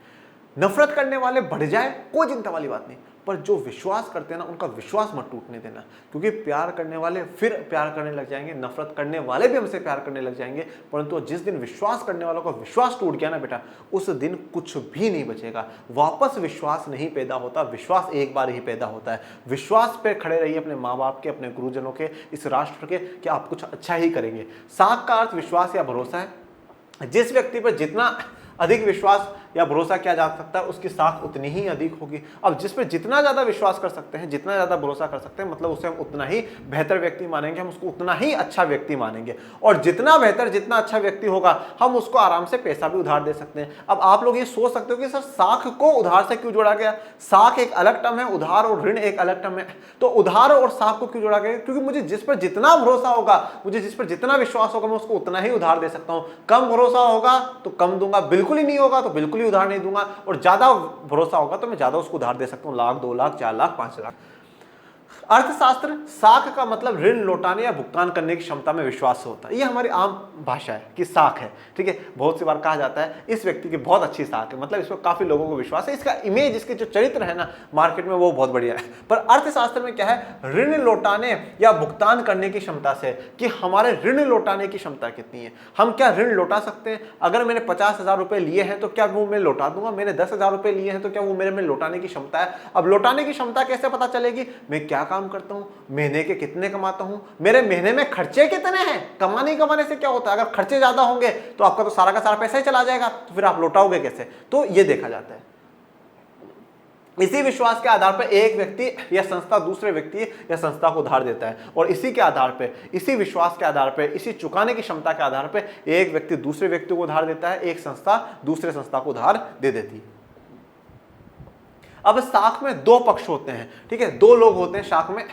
नफरत करने वाले बढ़ जाए कोई चिंता वाली बात नहीं, पर जो विश्वास करते हैं ना, उनका विश्वास मत टूटने देना। क्योंकि प्यार करने वाले फिर प्यार करने लग जाएंगे, नफरत करने वाले भी हमसे प्यार करने लग जाएंगे, परंतु जिस दिन विश्वास करने वालों का विश्वास टूट गया ना बेटा, उस दिन कुछ भी नहीं बचेगा। वापस विश्वास नहीं पैदा होता, विश्वास एक बार ही पैदा होता है। विश्वास पे खड़े रहिए, अपने माँ बाप के, अपने गुरुजनों के, इस राष्ट्र के, कि आप कुछ अच्छा ही करेंगे। साख का अर्थ विश्वास या भरोसा है। जिस व्यक्ति पर जितना अधिक विश्वास या भरोसा किया जा सकता है उसकी साख उतनी ही अधिक होगी। अब जिस पर जितना ज्यादा विश्वास कर सकते हैं, जितना ज्यादा भरोसा कर सकते हैं, मतलब उसे हम उतना ही बेहतर व्यक्ति मानेंगे, हम उसको उतना ही अच्छा व्यक्ति मानेंगे। और जितना बेहतर, जितना अच्छा व्यक्ति होगा, हम उसको आराम से पैसा भी उधार दे सकते हैं। अब आप लोग ये सोच सकते हो कि सर साख को उधार से क्यों जोड़ा गया? साख एक अलग टर्म है, उधार और ऋण एक अलग टर्म है। तो उधार और साख को क्यों जोड़ा गया? क्योंकि मुझे जिस पर जितना भरोसा होगा, मुझे जिस पर जितना विश्वास होगा, मैं उसको उतना ही उधार दे सकता हूं। कम भरोसा होगा तो कम दूंगा, बिल्कुल ही नहीं होगा तो बिल्कुल ही उधार नहीं दूंगा, और ज्यादा भरोसा होगा तो मैं ज्यादा उसको उधार दे सकता हूं, लाख, 2 लाख, 4 लाख, 5 लाख। अर्थशास्त्र, साख का मतलब ऋण लौटाने या भुगतान करने की क्षमता में विश्वास होता है। ये हमारी आम भाषा है कि साख है, ठीक है। बहुत सी बार कहा जाता है इस व्यक्ति की बहुत अच्छी साख है, मतलब इस पर काफी लोगों को विश्वास है, इसका इमेज, इसके जो चरित्र है ना मार्केट में, वो बहुत बढ़िया है। पर अर्थशास्त्र में क्या है? ऋण लौटाने या भुगतान करने की क्षमता से, कि हमारे ऋण लौटाने की क्षमता कितनी है। हम क्या ऋण लौटा सकते हैं? अगर मैंने 50,000 रुपए लिए हैं तो क्या वो मैं लौटा दूंगा? मैंने 10,000 रुपए लिए हैं तो क्या वो मेरे में लौटाने की क्षमता है? अब लौटाने की क्षमता कैसे पता चलेगी? मैं क्या काम करता हूं, महीने के कितने कमाता हूं, मेरे महीने में खर्चे कितने हैं। कमाने से क्या होता है? अगर खर्चे ज्यादा होंगे तो आपका तो सारा का सारा पैसा ही चला जाएगा, तो फिर आप लौटाओगे कैसे? तो ये देखा जाता है। इसी विश्वास के आधार पर एक व्यक्ति या संस्था दूसरे व्यक्ति या संस्था को उधार देता है, और इसी के आधार पर, इसी विश्वास के आधार पर, इसी चुकाने की क्षमता के आधार पर एक व्यक्ति दूसरे व्यक्ति को उधार देता है, एक संस्था दूसरे संस्था को उधार दे देती है। अब साख में 2 पक्ष होते हैं, ठीक है, 2 लोग होते हैं साख में।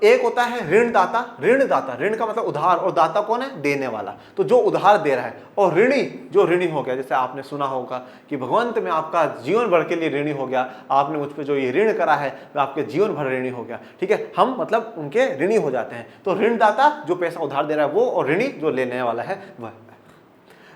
एक होता है ऋणदाता, ऋण का मतलब उधार, और दाता कौन है? देने वाला, तो जो उधार दे रहा है। और ऋणी, जो ऋणी हो गया, जैसे आपने सुना होगा कि भगवंत मैं आपका जीवन भर के लिए ऋणी हो गया, आपने मुझ पर जो ये ऋण करा है मैं आपके जीवन भर ऋणी हो गया, ठीक है। हम मतलब उनके ऋणी हो जाते हैं। तो ऋणदाता जो पैसा उधार दे रहा है वो, और ऋणी जो लेने वाला है वह।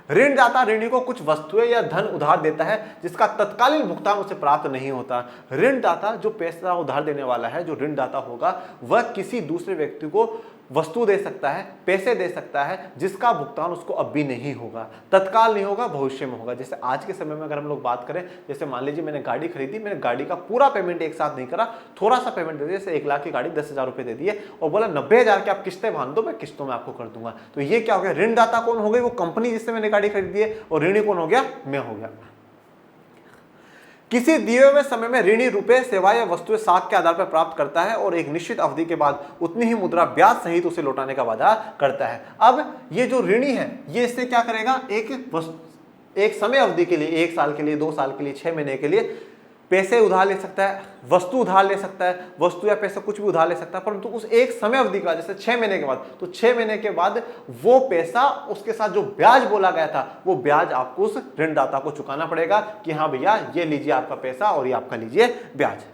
ऋणदाता ऋणी को कुछ वस्तुएं या धन उधार देता है जिसका तत्कालीन भुगतान उसे प्राप्त नहीं होता। ऋणदाता, जो पैसा उधार देने वाला है, जो ऋणदाता होगा, वह किसी दूसरे व्यक्ति को वस्तु दे सकता है, पैसे दे सकता है जिसका भुगतान उसको अब भी नहीं होगा, तत्काल नहीं होगा, भविष्य में होगा। जैसे आज के समय में अगर हम लोग बात करें, जैसे मान लीजिए मैंने गाड़ी खरीदी, मैंने गाड़ी का पूरा पेमेंट एक साथ नहीं करा, थोड़ा सा पेमेंट दे दिया, जैसे 1 लाख की गाड़ी 10,000 रुपए दे दिए और बोला 90,000 की आप किस्तें बांध दो, मैं किस्तों में आपको कर दूंगा। तो ये क्या हो गया? ऋणदाता कौन हो गई? वो कंपनी जिससे मैंने गाड़ी खरीदी है, और ऋणी कौन हो गया? मैं हो गया। किसी दिए हुए समय में ऋणी रुपए, सेवा या वस्तुएं साख के आधार पर प्राप्त करता है और एक निश्चित अवधि के बाद उतनी ही मुद्रा ब्याज सहित उसे लौटाने का वादा करता है। अब ये जो ऋणी है, ये इससे क्या करेगा? एक समय अवधि के लिए, 1 साल के लिए, 2 साल के लिए, 6 महीने के लिए पैसे उधार ले सकता है, वस्तु उधार ले सकता है, वस्तु या पैसा कुछ भी उधार ले सकता है, परंतु उस एक समय अवधि का, जैसे 6 महीने के बाद, तो 6 महीने के बाद वो पैसा, उसके साथ जो ब्याज बोला गया था, वो ब्याज आपको उस ऋणदाता को चुकाना पड़ेगा कि हाँ भैया ये लीजिए आपका पैसा और ये आपका लीजिए ब्याज।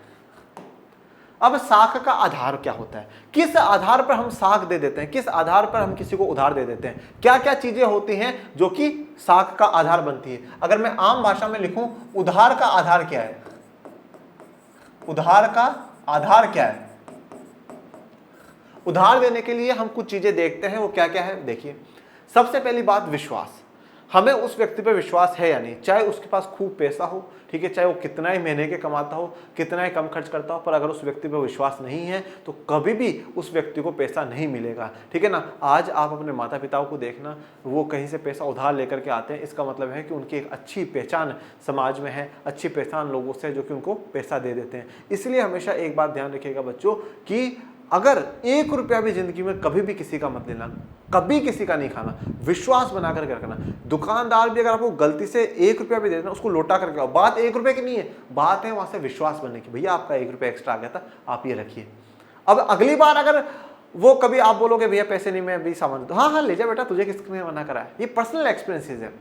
अब साख का आधार क्या होता है? किस आधार पर हम साख दे देते हैं? किस आधार पर हम किसी को उधार दे देते हैं? क्या क्या चीजें होती हैं जो कि साख का आधार बनती है? अगर मैं आम भाषा में लिखूं, उधार का आधार क्या है? उधार का आधार क्या है? उधार देने के लिए हम कुछ चीजें देखते हैं, वो क्या क्या है देखिए। सबसे पहली बात, विश्वास। हमें उस व्यक्ति पर विश्वास है या नहीं, चाहे उसके पास खूब पैसा हो, ठीक है, चाहे वो कितना ही महीने के कमाता हो, कितना ही कम खर्च करता हो, पर अगर उस व्यक्ति पर विश्वास नहीं है तो कभी भी उस व्यक्ति को पैसा नहीं मिलेगा, ठीक है ना। आज आप अपने माता पिताओं को देखना, वो कहीं से पैसा उधार लेकर के आते हैं, इसका मतलब है कि उनकी एक अच्छी पहचान समाज में है, अच्छी पहचान लोगों से, जो कि उनको पैसा दे देते हैं। इसलिए हमेशा एक बात ध्यान रखिएगा बच्चों, कि अगर 1 रुपया भी जिंदगी में कभी भी किसी का मत लेना, कभी किसी का नहीं खाना, विश्वास बना करके रखना। दुकानदार भी अगर आपको गलती से 1 रुपया भी दे देना, उसको लौटा करके आओ। बात 1 रुपये की नहीं है, बात है वहां से विश्वास बनने की। भैया आपका 1 रुपया एक्स्ट्रा आ गया था, आप ये रखिए। अब अगली बार अगर वो कभी आप बोलोगे भैया पैसे नहीं, मैं अभी सामान, तो हाँ ले जा बेटा, तुझे किसने मना करा है। ये पर्सनल एक्सपीरियंसेस है।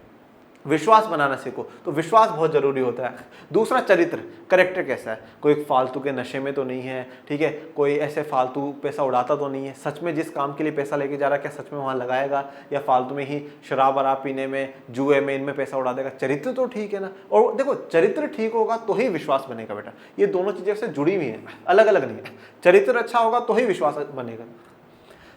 विश्वास बनाना सीखो, तो विश्वास बहुत जरूरी होता है। दूसरा, चरित्र, कैरेक्टर कैसा है? कोई फालतू के नशे में तो नहीं है, ठीक है, कोई ऐसे फालतू पैसा उड़ाता तो नहीं है, सच में जिस काम के लिए पैसा लेके जा रहा है क्या सच में वहां लगाएगा, या फालतू में ही शराब वराब पीने में, जुए में, इनमें पैसा उड़ा देगा। चरित्र तो ठीक है ना। और देखो, चरित्र ठीक होगा तो ही विश्वास बनेगा बेटा। ये दोनों चीजें से जुड़ी हुई हैं, अलग अलग नहीं है। चरित्र अच्छा होगा तो ही विश्वास बनेगा।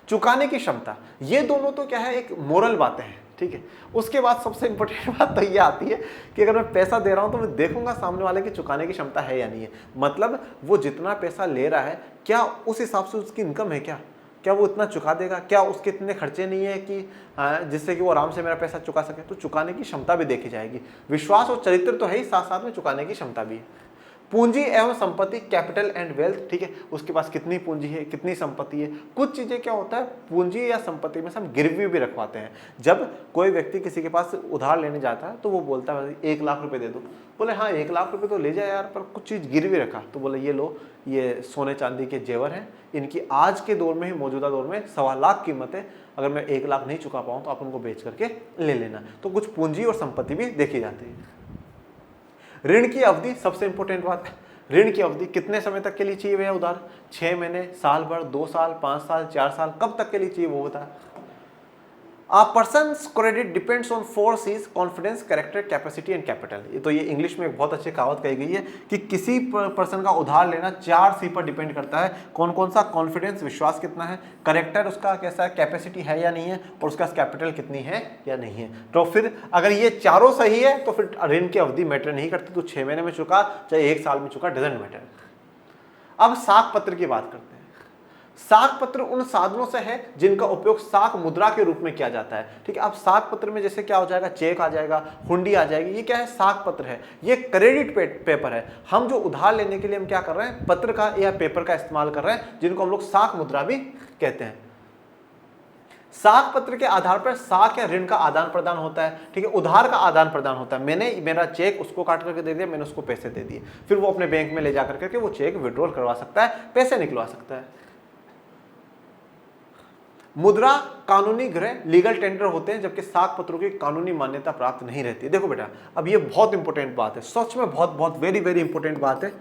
चुकाने की क्षमता, ये दोनों तो क्या है, एक मोरल बातें हैं, ठीक है। उसके बाद सबसे इंपॉर्टेंट बात तो ये आती है कि अगर मैं पैसा दे रहा हूं तो मैं देखूंगा सामने वाले की चुकाने की क्षमता है या नहीं है। मतलब वो जितना पैसा ले रहा है, क्या उस हिसाब से उसकी इनकम है क्या? क्या वो इतना चुका देगा? क्या उसके इतने खर्चे नहीं है कि जिससे कि वो आराम से मेरा पैसा चुका सके? तो चुकाने की क्षमता भी देखी जाएगी। विश्वास और चरित्र तो है ही, साथ साथ में चुकाने की क्षमता भी है। पूंजी एवं संपत्ति, कैपिटल एंड वेल्थ, ठीक है, उसके पास कितनी पूंजी है, कितनी संपत्ति है। कुछ चीजें क्या होता है, पूंजी या संपत्ति में से हम गिरवी भी रखवाते हैं। जब कोई व्यक्ति किसी के पास उधार लेने जाता है तो वो बोलता है 1 लाख रुपए दे दो। बोले हाँ 1 लाख रुपए तो ले जाए यार, पर कुछ चीज गिरवी रखा। तो बोले ये लो, ये सोने चांदी के जेवर हैं, इनकी आज के दौर में ही, मौजूदा दौर में 1.25 लाख कीमत है। अगर मैं 1 लाख नहीं चुका पाऊँ तो आप उनको बेच करके ले लेना। तो कुछ पूंजी और संपत्ति भी देखी जाती है। ऋण की अवधि सबसे इंपॉर्टेंट बात है। ऋण की अवधि कितने समय तक के लिए चाहिए भैया उधार? 6 महीने, साल भर, 2 साल, 5 साल, 4 साल, कब तक के लिए चाहिए वो बता। A person's credit depends on 4 C's: confidence, character, capacity and capital. ये तो ये इंग्लिश में एक बहुत अच्छी कहावत कही गई है कि किसी पर्सन का उधार लेना 4 C पर डिपेंड करता है। कौन कौन सा? कॉन्फिडेंस, विश्वास कितना है, कैरेक्टर उसका कैसा है, कैपेसिटी है या नहीं है, और उसका कैपिटल कितनी है या नहीं है। तो फिर अगर ये चारों सही है तो फिर ऋण की अवधि मैटर नहीं करती। तो 6 महीने में चुका चाहे 1 साल में चुका, डजंट मैटर। अब साख पत्र की बात करते हैं। साख पत्र उन साधनों से है जिनका उपयोग साख मुद्रा के रूप में किया जाता है। ठीक है, अब साख पत्र में जैसे क्या हो जाएगा, चेक आ जाएगा, हुंडी आ जाएगी। ये क्या है? साख पत्र है, ये क्रेडिट पेपर है। हम जो उधार लेने के लिए हम क्या कर रहे हैं, पत्र का या पेपर का इस्तेमाल कर रहे हैं, जिनको हम लोग साख मुद्रा भी कहते हैं। साख पत्र के आधार पर साख या ऋण का आदान प्रदान होता है। ठीक है, उधार का आदान प्रदान होता है। मैंने मेरा चेक उसको काट करके दे दिया, मैंने उसको पैसे दे दिए, फिर वो अपने बैंक में ले जा करके वो चेक विड्रॉल करवा सकता है, पैसे निकलवा सकता है। मुद्रा कानूनी ग्रह, लीगल टेंडर होते हैं, जबकि साख पत्रों की कानूनी मान्यता प्राप्त नहीं रहती है। देखो बेटा, अब ये बहुत इंपॉर्टेंट बात है, सच में बहुत बहुत वेरी वेरी इंपॉर्टेंट बात है।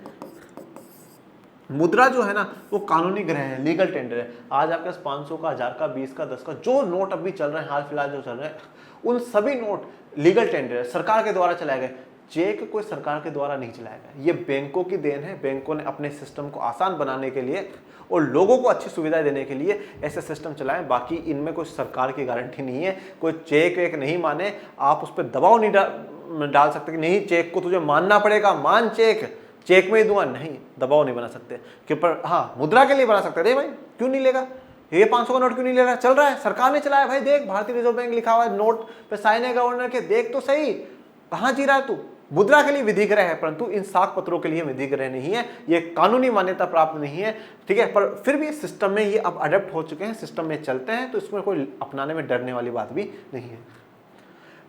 मुद्रा जो है ना वो कानूनी ग्रह है, लीगल टेंडर है। आज आपके पास 500 का, 1000 का, 20 का, 10 का जो नोट अभी चल रहे हैं, हाल फिलहाल जो चल रहे हैं, उन सभी नोट लीगल टेंडर है, सरकार के द्वारा चलाए गए। चेक कोई सरकार के द्वारा नहीं चलाया गया, ये बैंकों की देन है। बैंकों ने अपने सिस्टम को आसान बनाने के लिए और लोगों को अच्छी सुविधाएं देने के लिए ऐसे सिस्टम चलाएं। बाकी इनमें कोई सरकार की गारंटी नहीं है। कोई चेक वेक नहीं माने, आप उस पर दबाव नहीं डाल सकते कि नहीं चेक को तुझे मानना पड़ेगा, मान चेक में ही दूंगा, नहीं, दबाव नहीं बना सकते। कि पर हाँ, मुद्रा के लिए बना सकते थे भाई, क्यों नहीं लेगा? ये 500 का नोट क्यों नहीं ले रहा? चल रहा है, सरकार ने चलाया भाई, देख भारतीय रिजर्व बैंक लिखा हुआ है, नोट पे साइन है गवर्नर के, देख तो सही, कहाँ जी रहा है तू? मुद्रा के लिए विधि ग्रह है, परंतु इन साख पत्रों के लिए विधि ग्रह नहीं है, ये कानूनी मान्यता प्राप्त नहीं है। ठीक है, पर फिर भी सिस्टम में ये अब अडेप्ट हो चुके हैं, सिस्टम में चलते हैं, तो इसमें कोई अपनाने में डरने वाली बात भी नहीं है।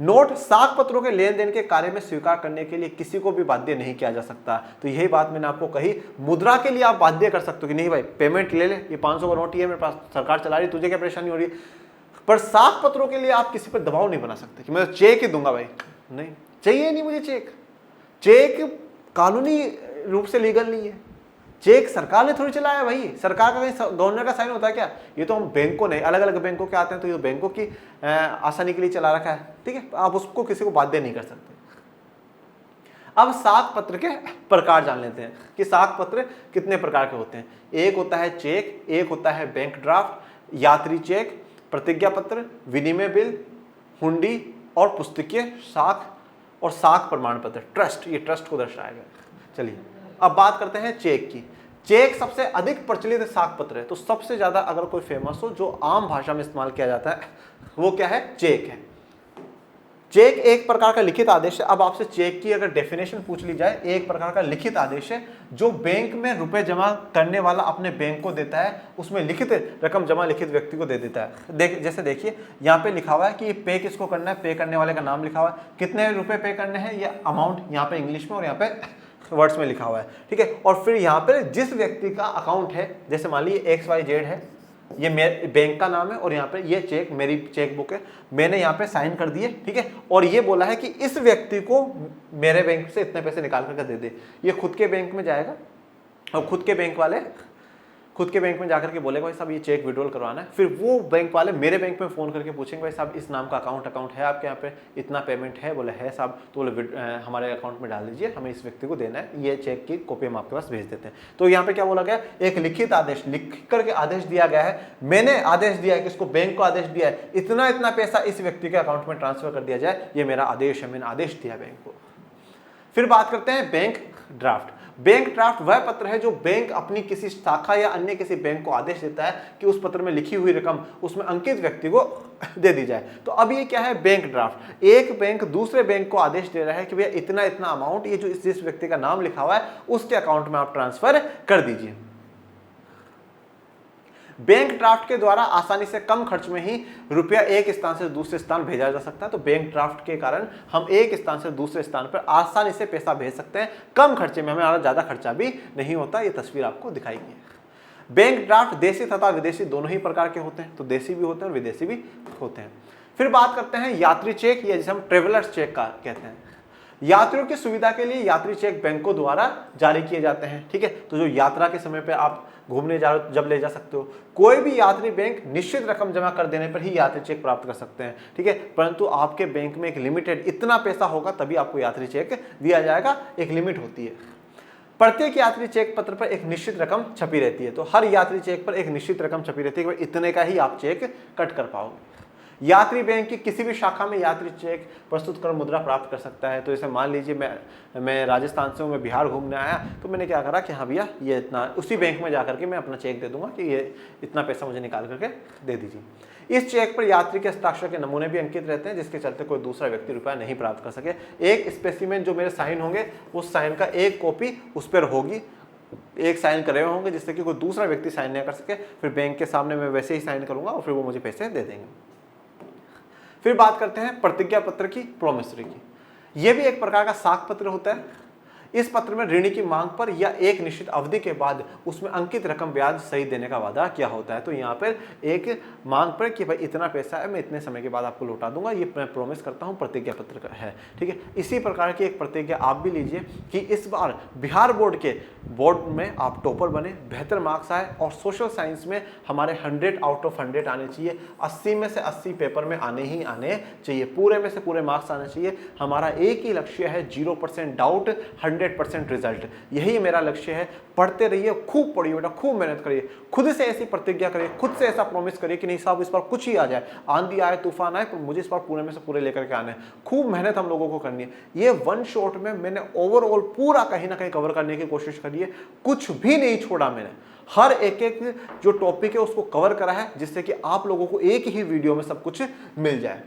नोट साख पत्रों के लेन देन के कार्य में स्वीकार करने के लिए किसी को भी बाध्य नहीं किया जा सकता। तो यही बात मैंने आपको कही, मुद्रा के लिए आप बाध्य कर सकते हो कि नहीं भाई पेमेंट ले ले, ये 500 का नोट ही है मेरे पास, सरकार चला रही, तुझे क्या परेशानी हो रही है। पर साख पत्रों के लिए आप किसी पर दबाव नहीं बना सकते कि मैं चेक ही दूंगा भाई, नहीं चाहिए, नहीं मुझे चेक कानूनी रूप से लीगल नहीं है। चेक सरकार ने थोड़ी चलाया भाई, सरकार का कहीं गवर्नर का साइन होता है क्या? ये तो हम बैंकों ने, अलग अलग बैंकों के आते हैं, तो ये बैंकों की आसानी के लिए चला रखा है। ठीक है, आप उसको किसी को बाध्य नहीं कर सकते। अब साख पत्र के प्रकार जान लेते हैं कि साख पत्र कितने प्रकार के होते हैं। एक होता है चेक, एक होता है बैंक ड्राफ्ट, यात्री चेक, प्रतिज्ञा पत्र, विनिमय बिल, हुंडी और पुस्तकीय साख और साख प्रमाण पत्र, ट्रस्ट, ये ट्रस्ट को दर्शाया गया। चलिए अब बात करते हैं चेक की। चेक सबसे अधिक प्रचलित साख पत्र है। तो सबसे ज्यादा अगर कोई फेमस हो जो आम भाषा में इस्तेमाल किया जाता है वो क्या है? चेक है। चेक एक प्रकार का लिखित आदेश है। अब आपसे चेक की अगर डेफिनेशन पूछ ली जाए, एक प्रकार का लिखित आदेश है जो बैंक में रुपए जमा करने वाला अपने बैंक को देता है, उसमें लिखित रकम जमा लिखित व्यक्ति को दे देता है। जैसे देखिए यहाँ पे लिखा हुआ है कि पे किसको करना है, पे करने वाले का नाम लिखा हुआ है, कितने रुपए पे करने हैं, ये अमाउंट यहाँ पे इंग्लिश में और यहाँ पे वर्ड्स में लिखा हुआ है। ठीक है, और फिर यहाँ पे जिस व्यक्ति का अकाउंट है, जैसे मान लीजिए XYZ है, ये मेरे बैंक का नाम है और यहाँ पे ये चेक मेरी चेक बुक है, मैंने यहाँ पे साइन कर दिए। ठीक है, और ये बोला है कि इस व्यक्ति को मेरे बैंक से इतने पैसे निकाल करके दे दे। ये खुद के बैंक में जाएगा और खुद के बैंक में जाकर के बोलेगा भाई साहब ये चेक विड्रॉल करवाना है। फिर वो बैंक वाले मेरे बैंक में फोन करके पूछेंगे भाई साहब इस नाम का अकाउंट है आपके यहाँ पे, इतना पेमेंट है, बोले है साहब, तो बोले हमारे अकाउंट में डाल दीजिए, हमें इस व्यक्ति को देना है, ये चेक की कॉपी हम आपके पास भेज देते हैं। तो यहाँ पे क्या बोला गया? एक लिखित आदेश, लिख करके आदेश दिया गया है। मैंने आदेश दिया है, किसको? बैंक को आदेश दिया है, इतना पैसा इस व्यक्ति के अकाउंट में ट्रांसफर कर दिया जाए, ये मेरा आदेश है, मैंने आदेश दिया बैंक को। फिर बात करते हैं बैंक ड्राफ्ट। बैंक ड्राफ्ट वह पत्र है जो बैंक अपनी किसी शाखा या अन्य किसी बैंक को आदेश देता है कि उस पत्र में लिखी हुई रकम उसमें अंकित व्यक्ति को दे दी जाए। तो अब ये क्या है, बैंक ड्राफ्ट। एक बैंक दूसरे बैंक को आदेश दे रहा है कि भैया इतना इतना अमाउंट ये जो जिस व्यक्ति का नाम लिखा हुआ है उसके अकाउंट में आप ट्रांसफर कर दीजिए। बैंक ड्राफ्ट के द्वारा आसानी से कम खर्च में ही रुपया एक स्थान से दूसरे स्थान भेजा जा सकता है। तो बैंक ड्राफ्ट के कारण हम एक स्थान से दूसरे स्थान पर आसानी से पैसा भेज सकते हैं, कम खर्चे में, हमें ज्यादा खर्चा भी नहीं होता। ये तस्वीर आपको दिखाई गई है। बैंक ड्राफ्ट देशी तथा विदेशी दोनों ही प्रकार के होते हैं, तो देशी भी होते हैं और विदेशी भी होते हैं। फिर बात करते हैं यात्री चेक, या जिसे हम ट्रेवलर्स चेक का कहते हैं। यात्रियों की सुविधा के लिए यात्री चेक बैंकों द्वारा जारी किए जाते हैं। ठीक है, तो जो यात्रा के समय पे आप घूमने जा रहे हो जब ले जा सकते हो, कोई भी यात्री बैंक निश्चित रकम जमा कर देने पर ही यात्री चेक प्राप्त कर सकते हैं। ठीक है, परंतु आपके बैंक में एक लिमिटेड इतना पैसा होगा तभी आपको यात्री चेक दिया जाएगा, एक लिमिट होती है। प्रत्येक यात्री चेक पत्र पर एक निश्चित रकम छपी रहती है, तो हर यात्री चेक पर एक निश्चित रकम छपी रहती है कि इतने का ही आप चेक कट कर पाओगे। यात्री बैंक की किसी भी शाखा में यात्री चेक प्रस्तुत कर मुद्रा प्राप्त कर सकता है। तो जैसे मान लीजिए मैं राजस्थान से हूँ, मैं बिहार घूमने आया, तो मैंने क्या करा कि हाँ भैया ये इतना, उसी बैंक में जाकर के मैं अपना चेक दे दूंगा कि ये इतना पैसा मुझे निकाल करके दे दीजिए। इस चेक पर यात्री के हस्ताक्षर के नमूने भी अंकित रहते हैं, जिसके चलते कोई दूसरा व्यक्ति रुपया नहीं प्राप्त कर सके। एक स्पेसिमेन जो मेरे साइन होंगे उस साइन का एक कॉपी उस पर होगी, एक साइन करे हुए होंगे, जिससे कि कोई दूसरा व्यक्ति साइन नहीं कर सके। फिर बैंक के सामने मैं वैसे ही साइन करूंगा और फिर वो मुझे पैसे दे देंगे। फिर बात करते हैं प्रतिज्ञा पत्र की, प्रोमिसरी की। यह भी एक प्रकार का साख पत्र होता है। इस पत्र में ऋणी की मांग पर या एक निश्चित अवधि के बाद उसमें अंकित रकम ब्याज सहित देने का वादा किया होता है। तो यहाँ पर एक मांग पर कि भाई इतना पैसा है, मैं इतने समय के बाद आपको लौटा दूंगा, ये मैं प्रॉमिस करता हूँ, प्रतिज्ञा पत्र का है। ठीक है, इसी प्रकार की एक प्रतिज्ञा आप भी लीजिए कि इस बार बिहार बोर्ड में आप टॉपर बने, बेहतर मार्क्स आए और सोशल साइंस में हमारे 100 आउट ऑफ 100 आने चाहिए, 80 में से 80 पेपर में आने ही आने चाहिए, पूरे में से पूरे मार्क्स आने चाहिए। हमारा एक ही लक्ष्य है, 0% डाउट, 100% रिजल्ट। यही मेरा लक्ष्य है। पढ़ते रहिए, खूब पढ़िए बेटा, खूब मेहनत करिए, खुद से ऐसी प्रतिज्ञा करिए, खुद से ऐसा प्रॉमिस करिए कि नहीं साहब इस बार कुछ ही आ जाए, आंधी आए तूफान आए, पर मुझे इस बार पूरे में से पूरे लेकर के आने। खूब मेहनत हम लोगों को करनी है। ये वन शॉट में मैंने ओवरऑल पूरा कहीं ना कहीं कवर करने की कोशिश करी है, कुछ भी नहीं छोड़ा मैंने। हर एक जो टॉपिक है उसको कवर करा है, जिससे कि आप लोगों को एक ही वीडियो में सब कुछ मिल जाए।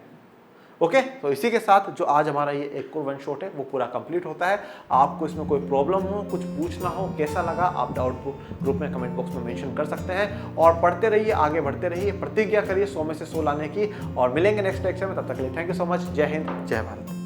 ओके, तो इसी के साथ जो आज हमारा ये एक वन शॉट है वो पूरा कंप्लीट होता है। आपको इसमें कोई प्रॉब्लम हो, कुछ पूछना हो, कैसा लगा, आप डाउट ग्रुप में कमेंट बॉक्स में मेंशन कर सकते हैं। और पढ़ते रहिए, आगे बढ़ते रहिए, प्रतिज्ञा करिए 100 में से 100 लाने की। और मिलेंगे नेक्स्ट लेक्चर में, तब तक के लिए थैंक यू सो मच। जय हिंद, जय भारत।